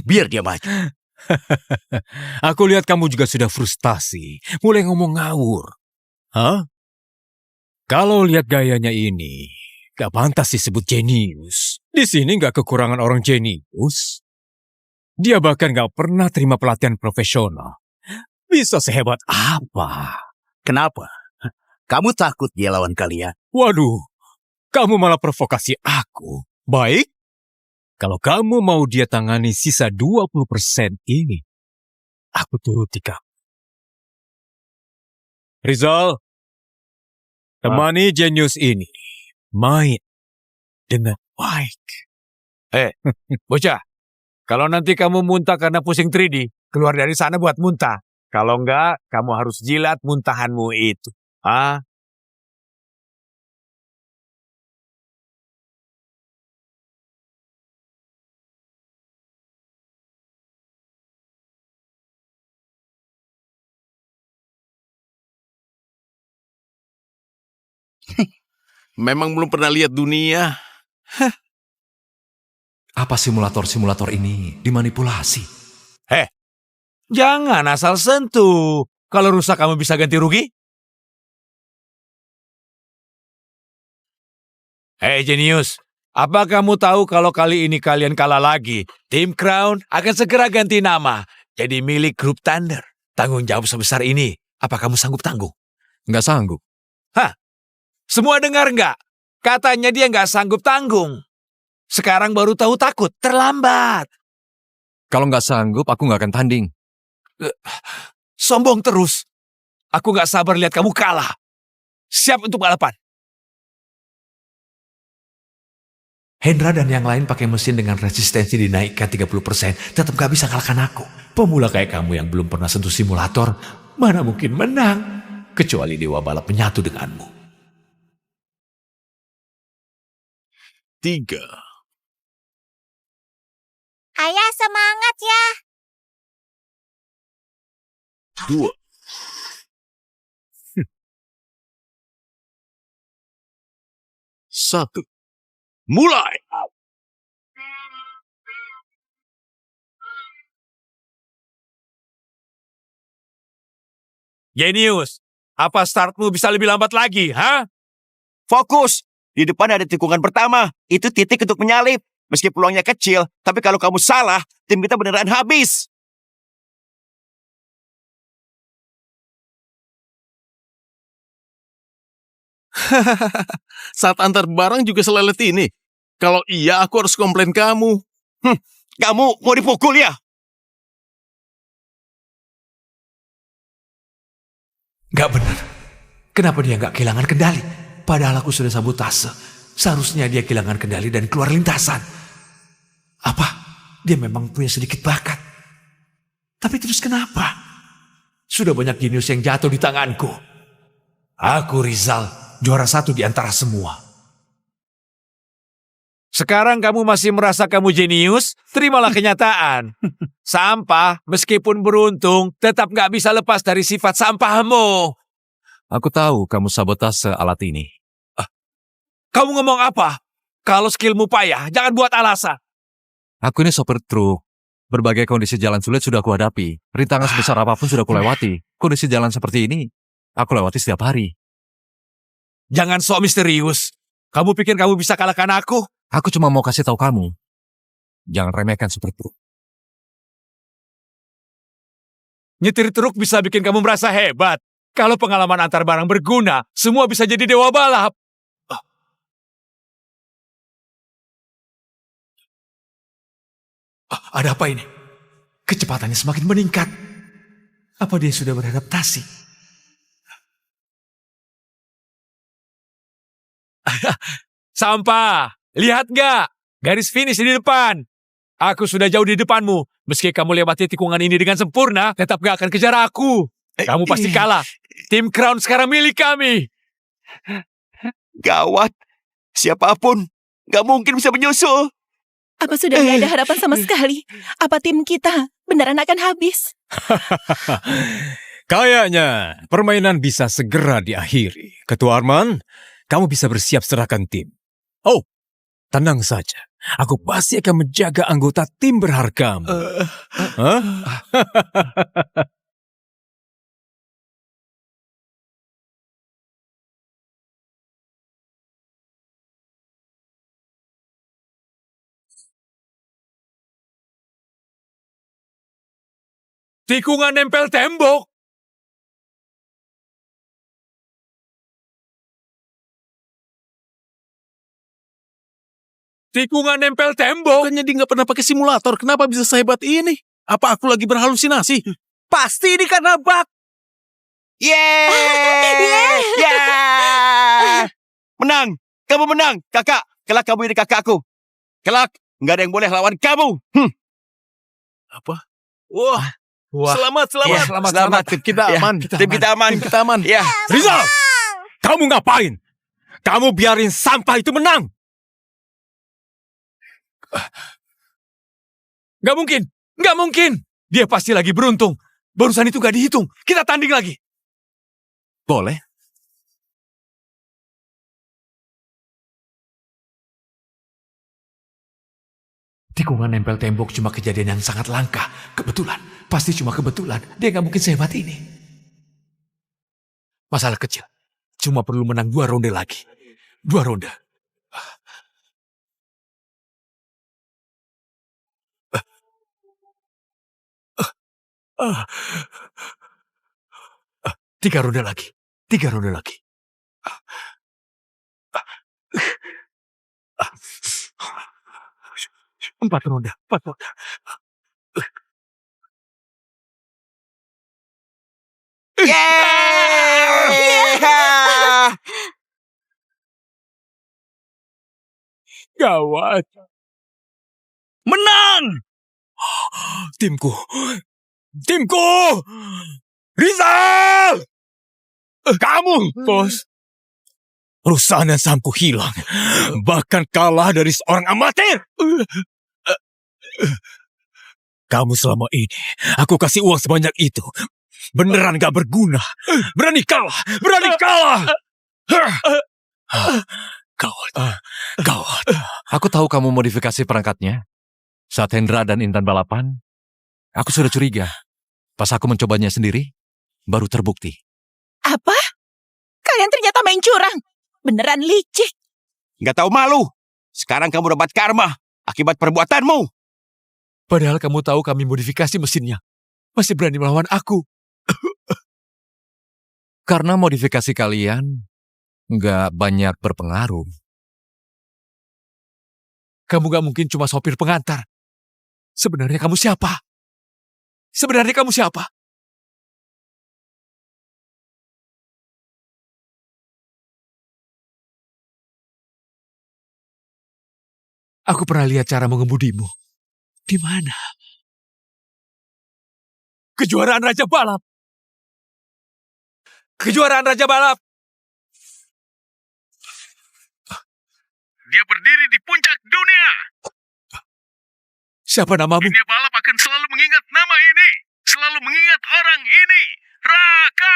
Biar dia maju. Aku lihat kamu juga sudah frustasi. Mulai ngomong ngawur. Hah? Kalau lihat gayanya ini, gak pantas disebut jenius. Di sini gak kekurangan orang jenius. Dia bahkan gak pernah terima pelatihan profesional. Bisa sehebat apa? Kenapa? Kamu takut dia lawan kalian? Waduh, kamu malah provokasi aku. Baik, kalau kamu mau dia tangani sisa 20% ini, aku turuti kamu. Rizal, temani jenius ini main dengan baik. Bocah, kalau nanti kamu muntah karena pusing 3D, keluar dari sana buat muntah. Kalau enggak, kamu harus jilat muntahanmu itu. Ah, Memang belum pernah lihat dunia. Apa simulator-simulator ini dimanipulasi? jangan asal sentuh. Kalau rusak kamu bisa ganti rugi? Hei jenius, apa kamu tahu kalau kali ini kalian kalah lagi? Tim Crown akan segera ganti nama jadi milik grup Thunder. Tanggung jawab sebesar ini, apa kamu sanggup tanggung? Nggak sanggup. Semua dengar nggak? Katanya dia nggak sanggup tanggung. Sekarang baru tahu takut, terlambat. Kalau nggak sanggup, aku nggak akan tanding. Sombong terus. Aku nggak sabar lihat kamu kalah. Siap untuk balapan. Hendra dan yang lain pakai mesin dengan resistensi dinaikkan 30%, tetap gak bisa kalahkan aku. Pemula kayak kamu yang belum pernah sentuh simulator, mana mungkin menang, kecuali dewa balap menyatu denganmu. 3. Ayah semangat ya. 2. 1. Mulai! Genius, apa startmu bisa lebih lambat lagi, ha? Fokus! Di depan ada tikungan pertama. Itu titik untuk menyalip. Meski peluangnya kecil, tapi kalau kamu salah, tim kita beneran habis. Saat antar barang juga selelet ini. Kalau iya, aku harus komplain kamu. Kamu mau dipukul ya? Gak benar. Kenapa dia gak kehilangan kendali? Padahal aku sudah sabotase. Seharusnya dia kehilangan kendali dan keluar lintasan. Apa? Dia memang punya sedikit bakat. Tapi terus kenapa? Sudah banyak jenius yang jatuh di tanganku. Aku Rizal, juara 1 di antara semua. Sekarang kamu masih merasa kamu jenius? Terimalah kenyataan. Sampah, meskipun beruntung, tetap gak bisa lepas dari sifat sampahmu. Aku tahu kamu sabotase alat ini. Kamu ngomong apa? Kalau skillmu payah, jangan buat alasan. Aku ini sopir truk. Berbagai kondisi jalan sulit sudah aku hadapi. Rintangan sebesar apapun sudah aku lewati. Kondisi jalan seperti ini, aku lewati setiap hari. Jangan sok misterius. Kamu pikir kamu bisa kalahkan aku? Aku cuma mau kasih tahu kamu. Jangan remehkan sopir truk. Nyetir truk bisa bikin kamu merasa hebat. Kalau pengalaman antar barang berguna, semua bisa jadi dewa balap. Ada apa ini? Kecepatannya semakin meningkat. Apa dia sudah beradaptasi? Sampah! Lihat gak? Garis finish di depan. Aku sudah jauh di depanmu. Meski kamu lewati tikungan ini dengan sempurna, tetap gak akan kejar aku. Kamu pasti kalah. Tim Crown sekarang milik kami. Gawat. Siapapun gak mungkin bisa menyusul. Apa sudah gak ada harapan sama sekali? Apa tim kita beneran akan habis? Kayaknya permainan bisa segera diakhiri. Ketua Arman, kamu bisa bersiap serahkan tim. Oh, tenang saja. Aku pasti akan menjaga anggota tim berhargamu. Hah? Tikungan nempel tembok. Tikungan nempel tembok. Bukannya dia nggak pernah pakai simulator, kenapa bisa sehebat ini? Apa aku lagi berhalusinasi? Pasti ini karena bug. Yeay! Yeah! Menang! Kamu menang, kakak. Kelak kamu ini kakakku. Kelak, nggak ada yang boleh lawan kamu. Apa? Wah, Wah. selamat. Ya, selamat. Tim kita Ya, aman. tim kita aman. Tim kita aman. Ya. Rizal! Kamu ngapain? Kamu biarin sampah itu menang. Gak mungkin. Dia pasti lagi beruntung. Barusan itu gak dihitung. Kita tanding lagi. Boleh. Tikungan nempel tembok cuma kejadian yang sangat langka. Kebetulan. Pasti cuma kebetulan. Dia gak mungkin sehebat ini. Masalah kecil. Cuma perlu menang 2 ronde lagi. 2 ronde. Tiga ronde lagi. 4 ronde. Yeah! Gawat. Menang! Timku. Rizal! Kamu, bos. Perusahaan dan sahamku hilang. Bahkan kalah dari seorang amatir. Kamu selama ini, aku kasih uang sebanyak itu. Beneran gak berguna. Berani kalah. Gawat. Aku tahu kamu modifikasi perangkatnya. Saat Hendra dan Intan balapan, aku sudah curiga. Pas aku mencobanya sendiri, baru terbukti. Apa? Kalian ternyata main curang. Beneran licik. Nggak tahu malu. Sekarang kamu dapat karma akibat perbuatanmu. Padahal kamu tahu kami modifikasi mesinnya. Masih berani melawan aku. Karena modifikasi kalian nggak banyak berpengaruh. Kamu gak mungkin cuma sopir pengantar. Sebenarnya kamu siapa? Aku pernah lihat cara mengemudimu. Di mana? Kejuaraan Raja Balap. Dia berdiri di puncak dunia. Siapa namamu? Dunia balap akan selalu mengingat nama ini. Selalu mengingat orang ini. Raka!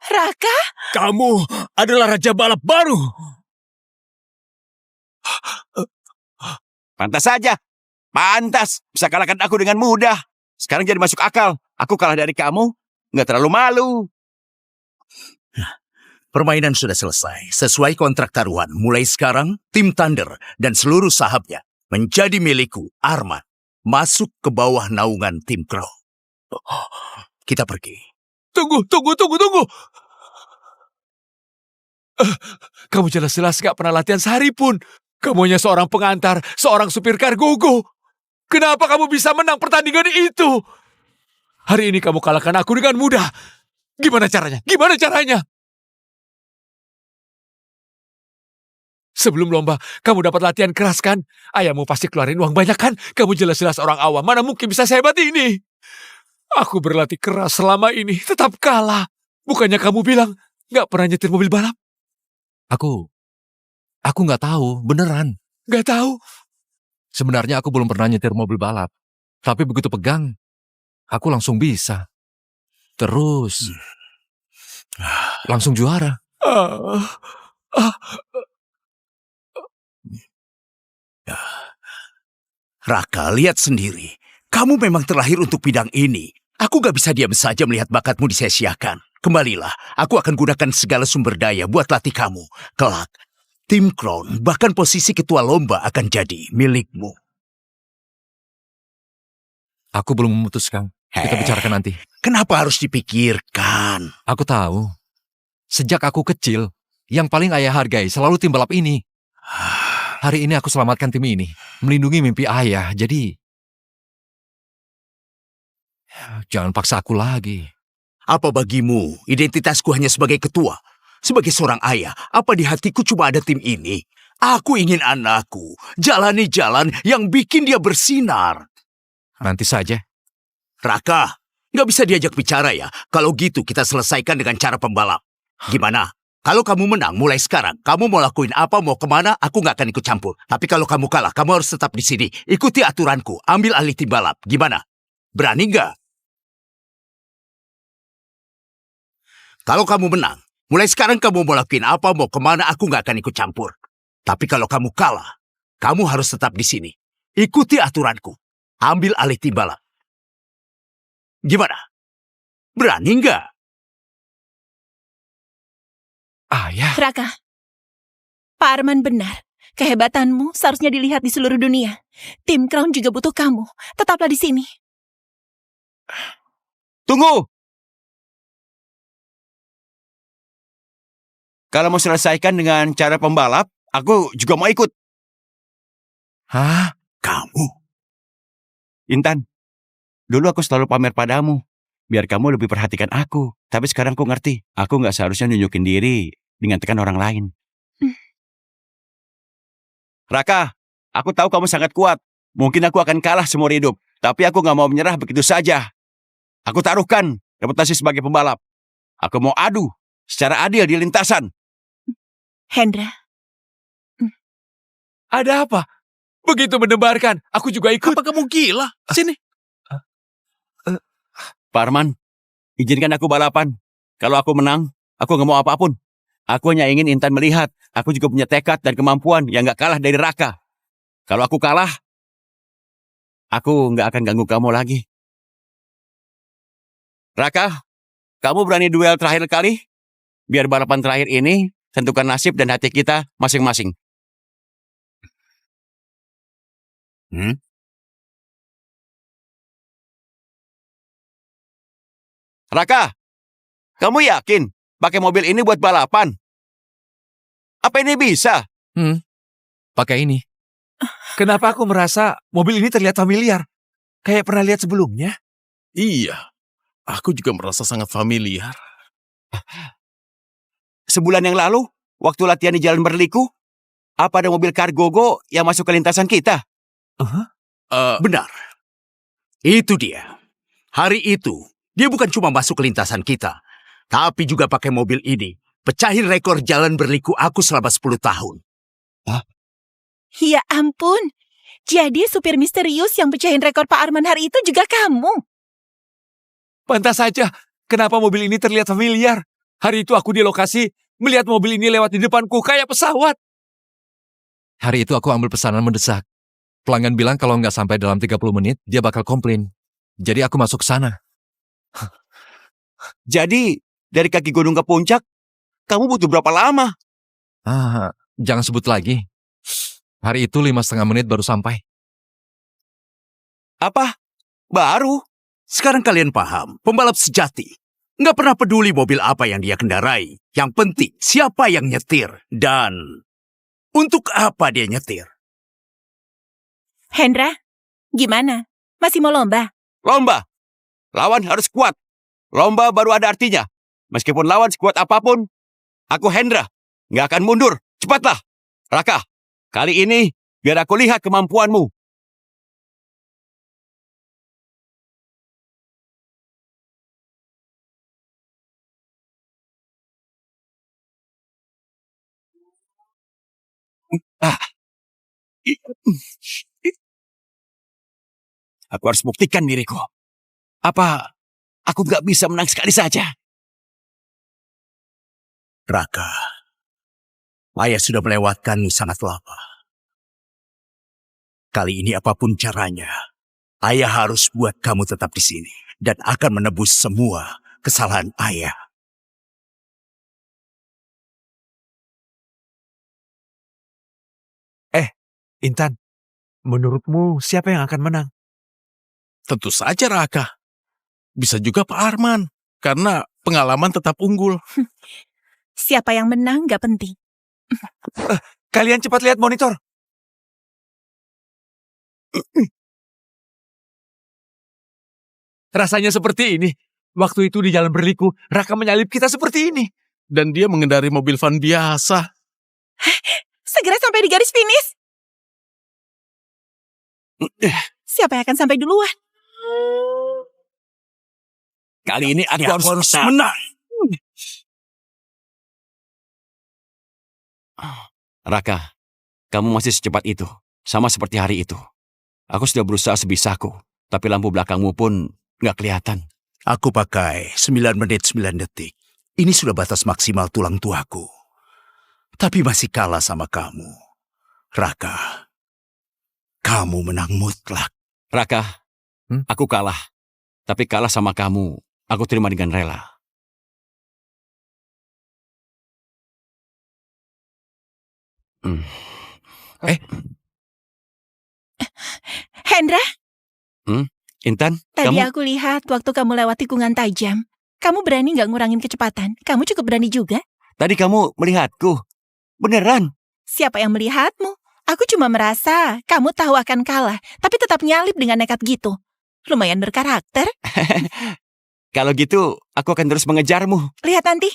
Raka, kamu adalah Raja Balap baru. Pantas saja. Bisa kalahkan aku dengan mudah. Sekarang jadi masuk akal. Aku kalah dari kamu. Nggak terlalu malu. Permainan sudah selesai. Sesuai kontrak taruhan, mulai sekarang, tim Thunder dan seluruh sahabnya menjadi milikku, Arman. Masuk ke bawah naungan tim Crow. Kita pergi. Tunggu. Kamu jelas-jelas gak pernah latihan sehari pun. Kamu hanya seorang pengantar, seorang supir Cargogo. Kenapa kamu bisa menang pertandingan itu? Hari ini kamu kalahkan aku dengan mudah. Gimana caranya? Sebelum lomba, kamu dapat latihan keras kan? Ayahmu pasti keluarin uang banyak kan? Kamu jelas-jelas orang awam, mana mungkin bisa sehebat ini? Aku berlatih keras selama ini, tetap kalah. Bukannya kamu bilang, gak pernah nyetir mobil balap? Aku nggak tahu, beneran. Gak tahu? Sebenarnya aku belum pernah nyetir mobil balap. Tapi begitu pegang, aku langsung bisa. Terus, langsung juara. Raka, lihat sendiri. Kamu memang terlahir untuk bidang ini. Aku gak bisa diam saja melihat bakatmu disia-siakan. Kembalilah, aku akan gunakan segala sumber daya buat latih kamu. Kelak, Tim Crown, bahkan posisi ketua lomba akan jadi milikmu. Aku belum memutuskan. Kita bicarakan nanti. Kenapa harus dipikirkan? Aku tahu. Sejak aku kecil, yang paling ayah hargai selalu tim balap ini. Hari ini aku selamatkan tim ini. Melindungi mimpi ayah, jadi... Jangan paksa aku lagi. Apa bagimu identitasku hanya sebagai ketua? Sebagai seorang ayah, apa di hatiku cuma ada tim ini? Aku ingin anakku jalani jalan yang bikin dia bersinar. Nanti saja. Raka, nggak bisa diajak bicara ya. Kalau gitu kita selesaikan dengan cara pembalap. Gimana? Kalau kamu menang mulai sekarang, kamu mau lakuin apa, mau kemana, aku nggak akan ikut campur. Tapi kalau kamu kalah, kamu harus tetap di sini. Ikuti aturanku, ambil alih tim balap. Gimana? Berani nggak? Kalau kamu menang, mulai sekarang kamu mau lakuin apa, mau kemana, aku nggak akan ikut campur. Tapi kalau kamu kalah, kamu harus tetap di sini. Ikuti aturanku, ambil alih tim balap. Gimana? Berani nggak? Ayah. Raka, Pak Arman benar. Kehebatanmu seharusnya dilihat di seluruh dunia. Tim Crown juga butuh kamu. Tetaplah di sini. Tunggu! Kalau mau selesaikan dengan cara pembalap, aku juga mau ikut. Hah? Kamu? Intan, dulu aku selalu pamer padamu, biar kamu lebih perhatikan aku. Tapi sekarang aku ngerti, aku nggak seharusnya nunjukin diri dengan tekan orang lain. Raka, aku tahu kamu sangat kuat. Mungkin aku akan kalah seumur hidup, tapi aku nggak mau menyerah begitu saja. Aku taruhkan reputasi sebagai pembalap. Aku mau adu secara adil di lintasan. Hendra. Ada apa? Begitu mendebarkan, aku juga ikut. Apa kamu gila? Sini. Pak Arman, izinkan aku balapan. Kalau aku menang, aku nggak mau apapun. Aku hanya ingin Intan melihat, aku juga punya tekad dan kemampuan yang nggak kalah dari Raka. Kalau aku kalah, aku nggak akan ganggu kamu lagi. Raka, kamu berani duel terakhir kali? Biar balapan terakhir ini tentukan nasib dan hati kita masing-masing. Raka, kamu yakin pakai mobil ini buat balapan? Apa ini bisa? Pakai ini. Kenapa aku merasa mobil ini terlihat familiar? Kayak pernah lihat sebelumnya. Iya. Aku juga merasa sangat familiar. Sebulan yang lalu, waktu latihan di Jalan Berliku, apa ada mobil Cargogo yang masuk ke lintasan kita? Benar. Itu dia. Hari itu, dia bukan cuma masuk ke lintasan kita, tapi juga pakai mobil ini. Pecahin rekor Jalan Berliku aku selama 10 tahun. Ya ampun. Jadi supir misterius yang pecahin rekor Pak Arman hari itu juga kamu. Pantas saja, kenapa mobil ini terlihat familiar. Hari itu aku di lokasi, melihat mobil ini lewat di depanku kayak pesawat. Hari itu aku ambil pesanan mendesak. Pelanggan bilang kalau nggak sampai dalam 30 menit, dia bakal komplain. Jadi aku masuk ke sana. Jadi, dari kaki gunung ke puncak, kamu butuh berapa lama? Jangan sebut lagi. Hari itu 5,5 menit baru sampai. Apa? Baru? Sekarang kalian paham, pembalap sejati nggak pernah peduli mobil apa yang dia kendarai. Yang penting siapa yang nyetir dan untuk apa dia nyetir. Hendra, gimana? Masih mau lomba? Lomba. Lawan harus kuat. Lomba baru ada artinya. Meskipun lawan sekuat apapun, aku Hendra. Nggak akan mundur. Cepatlah. Raka, kali ini biar aku lihat kemampuanmu. Aku harus buktikan diriku. Apa aku nggak bisa menang sekali saja? Raka, ayah sudah melewatkanmu sangat lama. Kali ini apapun caranya, ayah harus buat kamu tetap di sini dan akan menebus semua kesalahan ayah. Intan, menurutmu siapa yang akan menang? Tentu saja Raka. Bisa juga Pak Arman, karena pengalaman tetap unggul. Siapa yang menang gak penting. Kalian cepat lihat monitor. Rasanya seperti ini. Waktu itu di jalan berliku, Raka menyalip kita seperti ini. Dan dia mengendari mobil van biasa. Segera sampai di garis finish. Siapa yang akan sampai duluan? Kali ini aku harus menang. Raka, kamu masih secepat itu. Sama seperti hari itu. Aku sudah berusaha sebisaku. Tapi lampu belakangmu pun nggak kelihatan. Aku pakai 9 menit 9 detik. Ini sudah batas maksimal tulang tuaku. Tapi masih kalah sama kamu. Raka, kamu menang mutlak. Raka, aku kalah. Tapi kalah sama kamu, aku terima dengan rela. Hendra, Intan, tadi kamu... aku lihat waktu kamu lewat tikungan tajam. Kamu berani gak ngurangin kecepatan? Kamu cukup berani juga. Tadi kamu melihatku. Beneran. Siapa yang melihatmu? Aku cuma merasa kamu tahu akan kalah, tapi tetap nyalip dengan nekat gitu. Lumayan berkarakter. Kalau gitu, aku akan terus mengejarmu. Lihat nanti.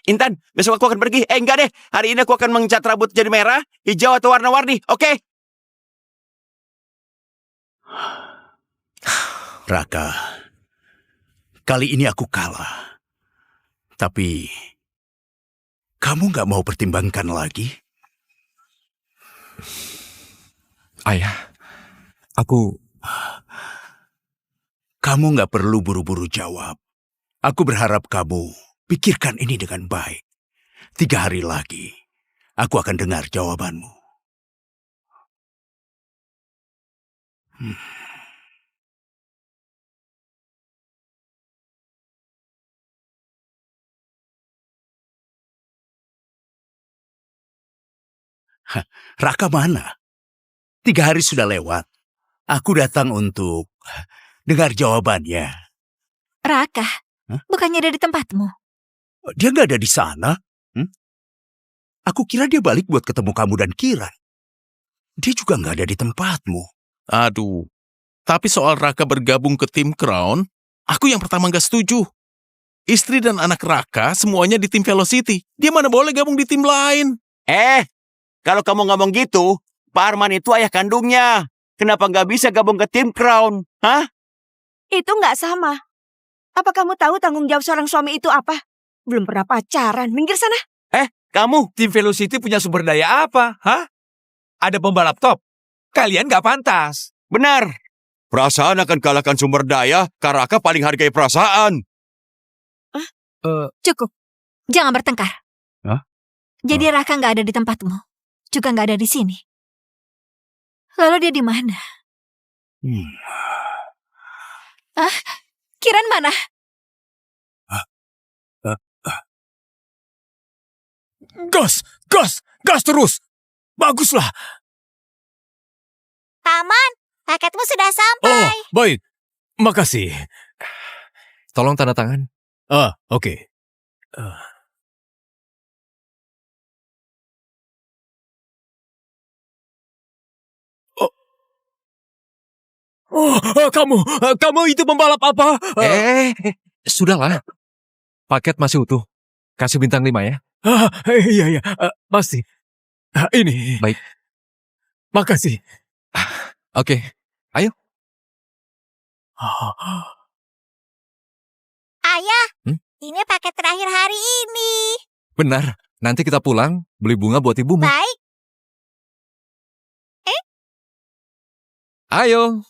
Intan, besok aku akan pergi. Enggak deh. Hari ini aku akan mengecat rambut jadi merah, hijau atau warna-warni. Oke? Raka, kali ini aku kalah. Tapi, kamu gak mau pertimbangkan lagi? Ayah, Kamu gak perlu buru-buru jawab. Aku berharap kamu pikirkan ini dengan baik. 3 hari lagi, aku akan dengar jawabanmu. Raka mana? 3 hari sudah lewat. Aku datang untuk dengar jawabannya. Raka, bukannya ada di tempatmu? Dia nggak ada di sana. Aku kira dia balik buat ketemu kamu dan Kiran. Dia juga nggak ada di tempatmu. Aduh, tapi soal Raka bergabung ke tim Crown, aku yang pertama nggak setuju. Istri dan anak Raka semuanya di tim Velocity. Dia mana boleh gabung di tim lain. Kalau kamu ngomong gitu, Pak Arman itu ayah kandungnya. Kenapa nggak bisa gabung ke tim Crown? Hah? Itu nggak sama. Apa kamu tahu tanggung jawab seorang suami itu apa? Belum pernah pacaran. Minggir sana. Kamu? Tim Velocity punya sumber daya apa? Hah? Ada pembalap top. Kalian gak pantas. Benar. Perasaan akan kalahkan sumber daya, Karaka paling hargai perasaan. Cukup. Jangan bertengkar. Jadi Raka nggak ada di tempatmu. Juga nggak ada di sini. Lalu dia di mana? Kiran mana? Gas terus. Baguslah. Paman, paketmu sudah sampai. Oh, baik. Makasih. tolong tanda tangan. Oke. Kamu itu pembalap apa? Sudahlah. Paket masih utuh. Kasih bintang 5 ya. Iya, pasti. Ini. Baik. Makasih. Oke, ayo. Ayah, ini paket terakhir hari ini. Benar. Nanti kita pulang, beli bunga buat ibumu. Baik. Ayo.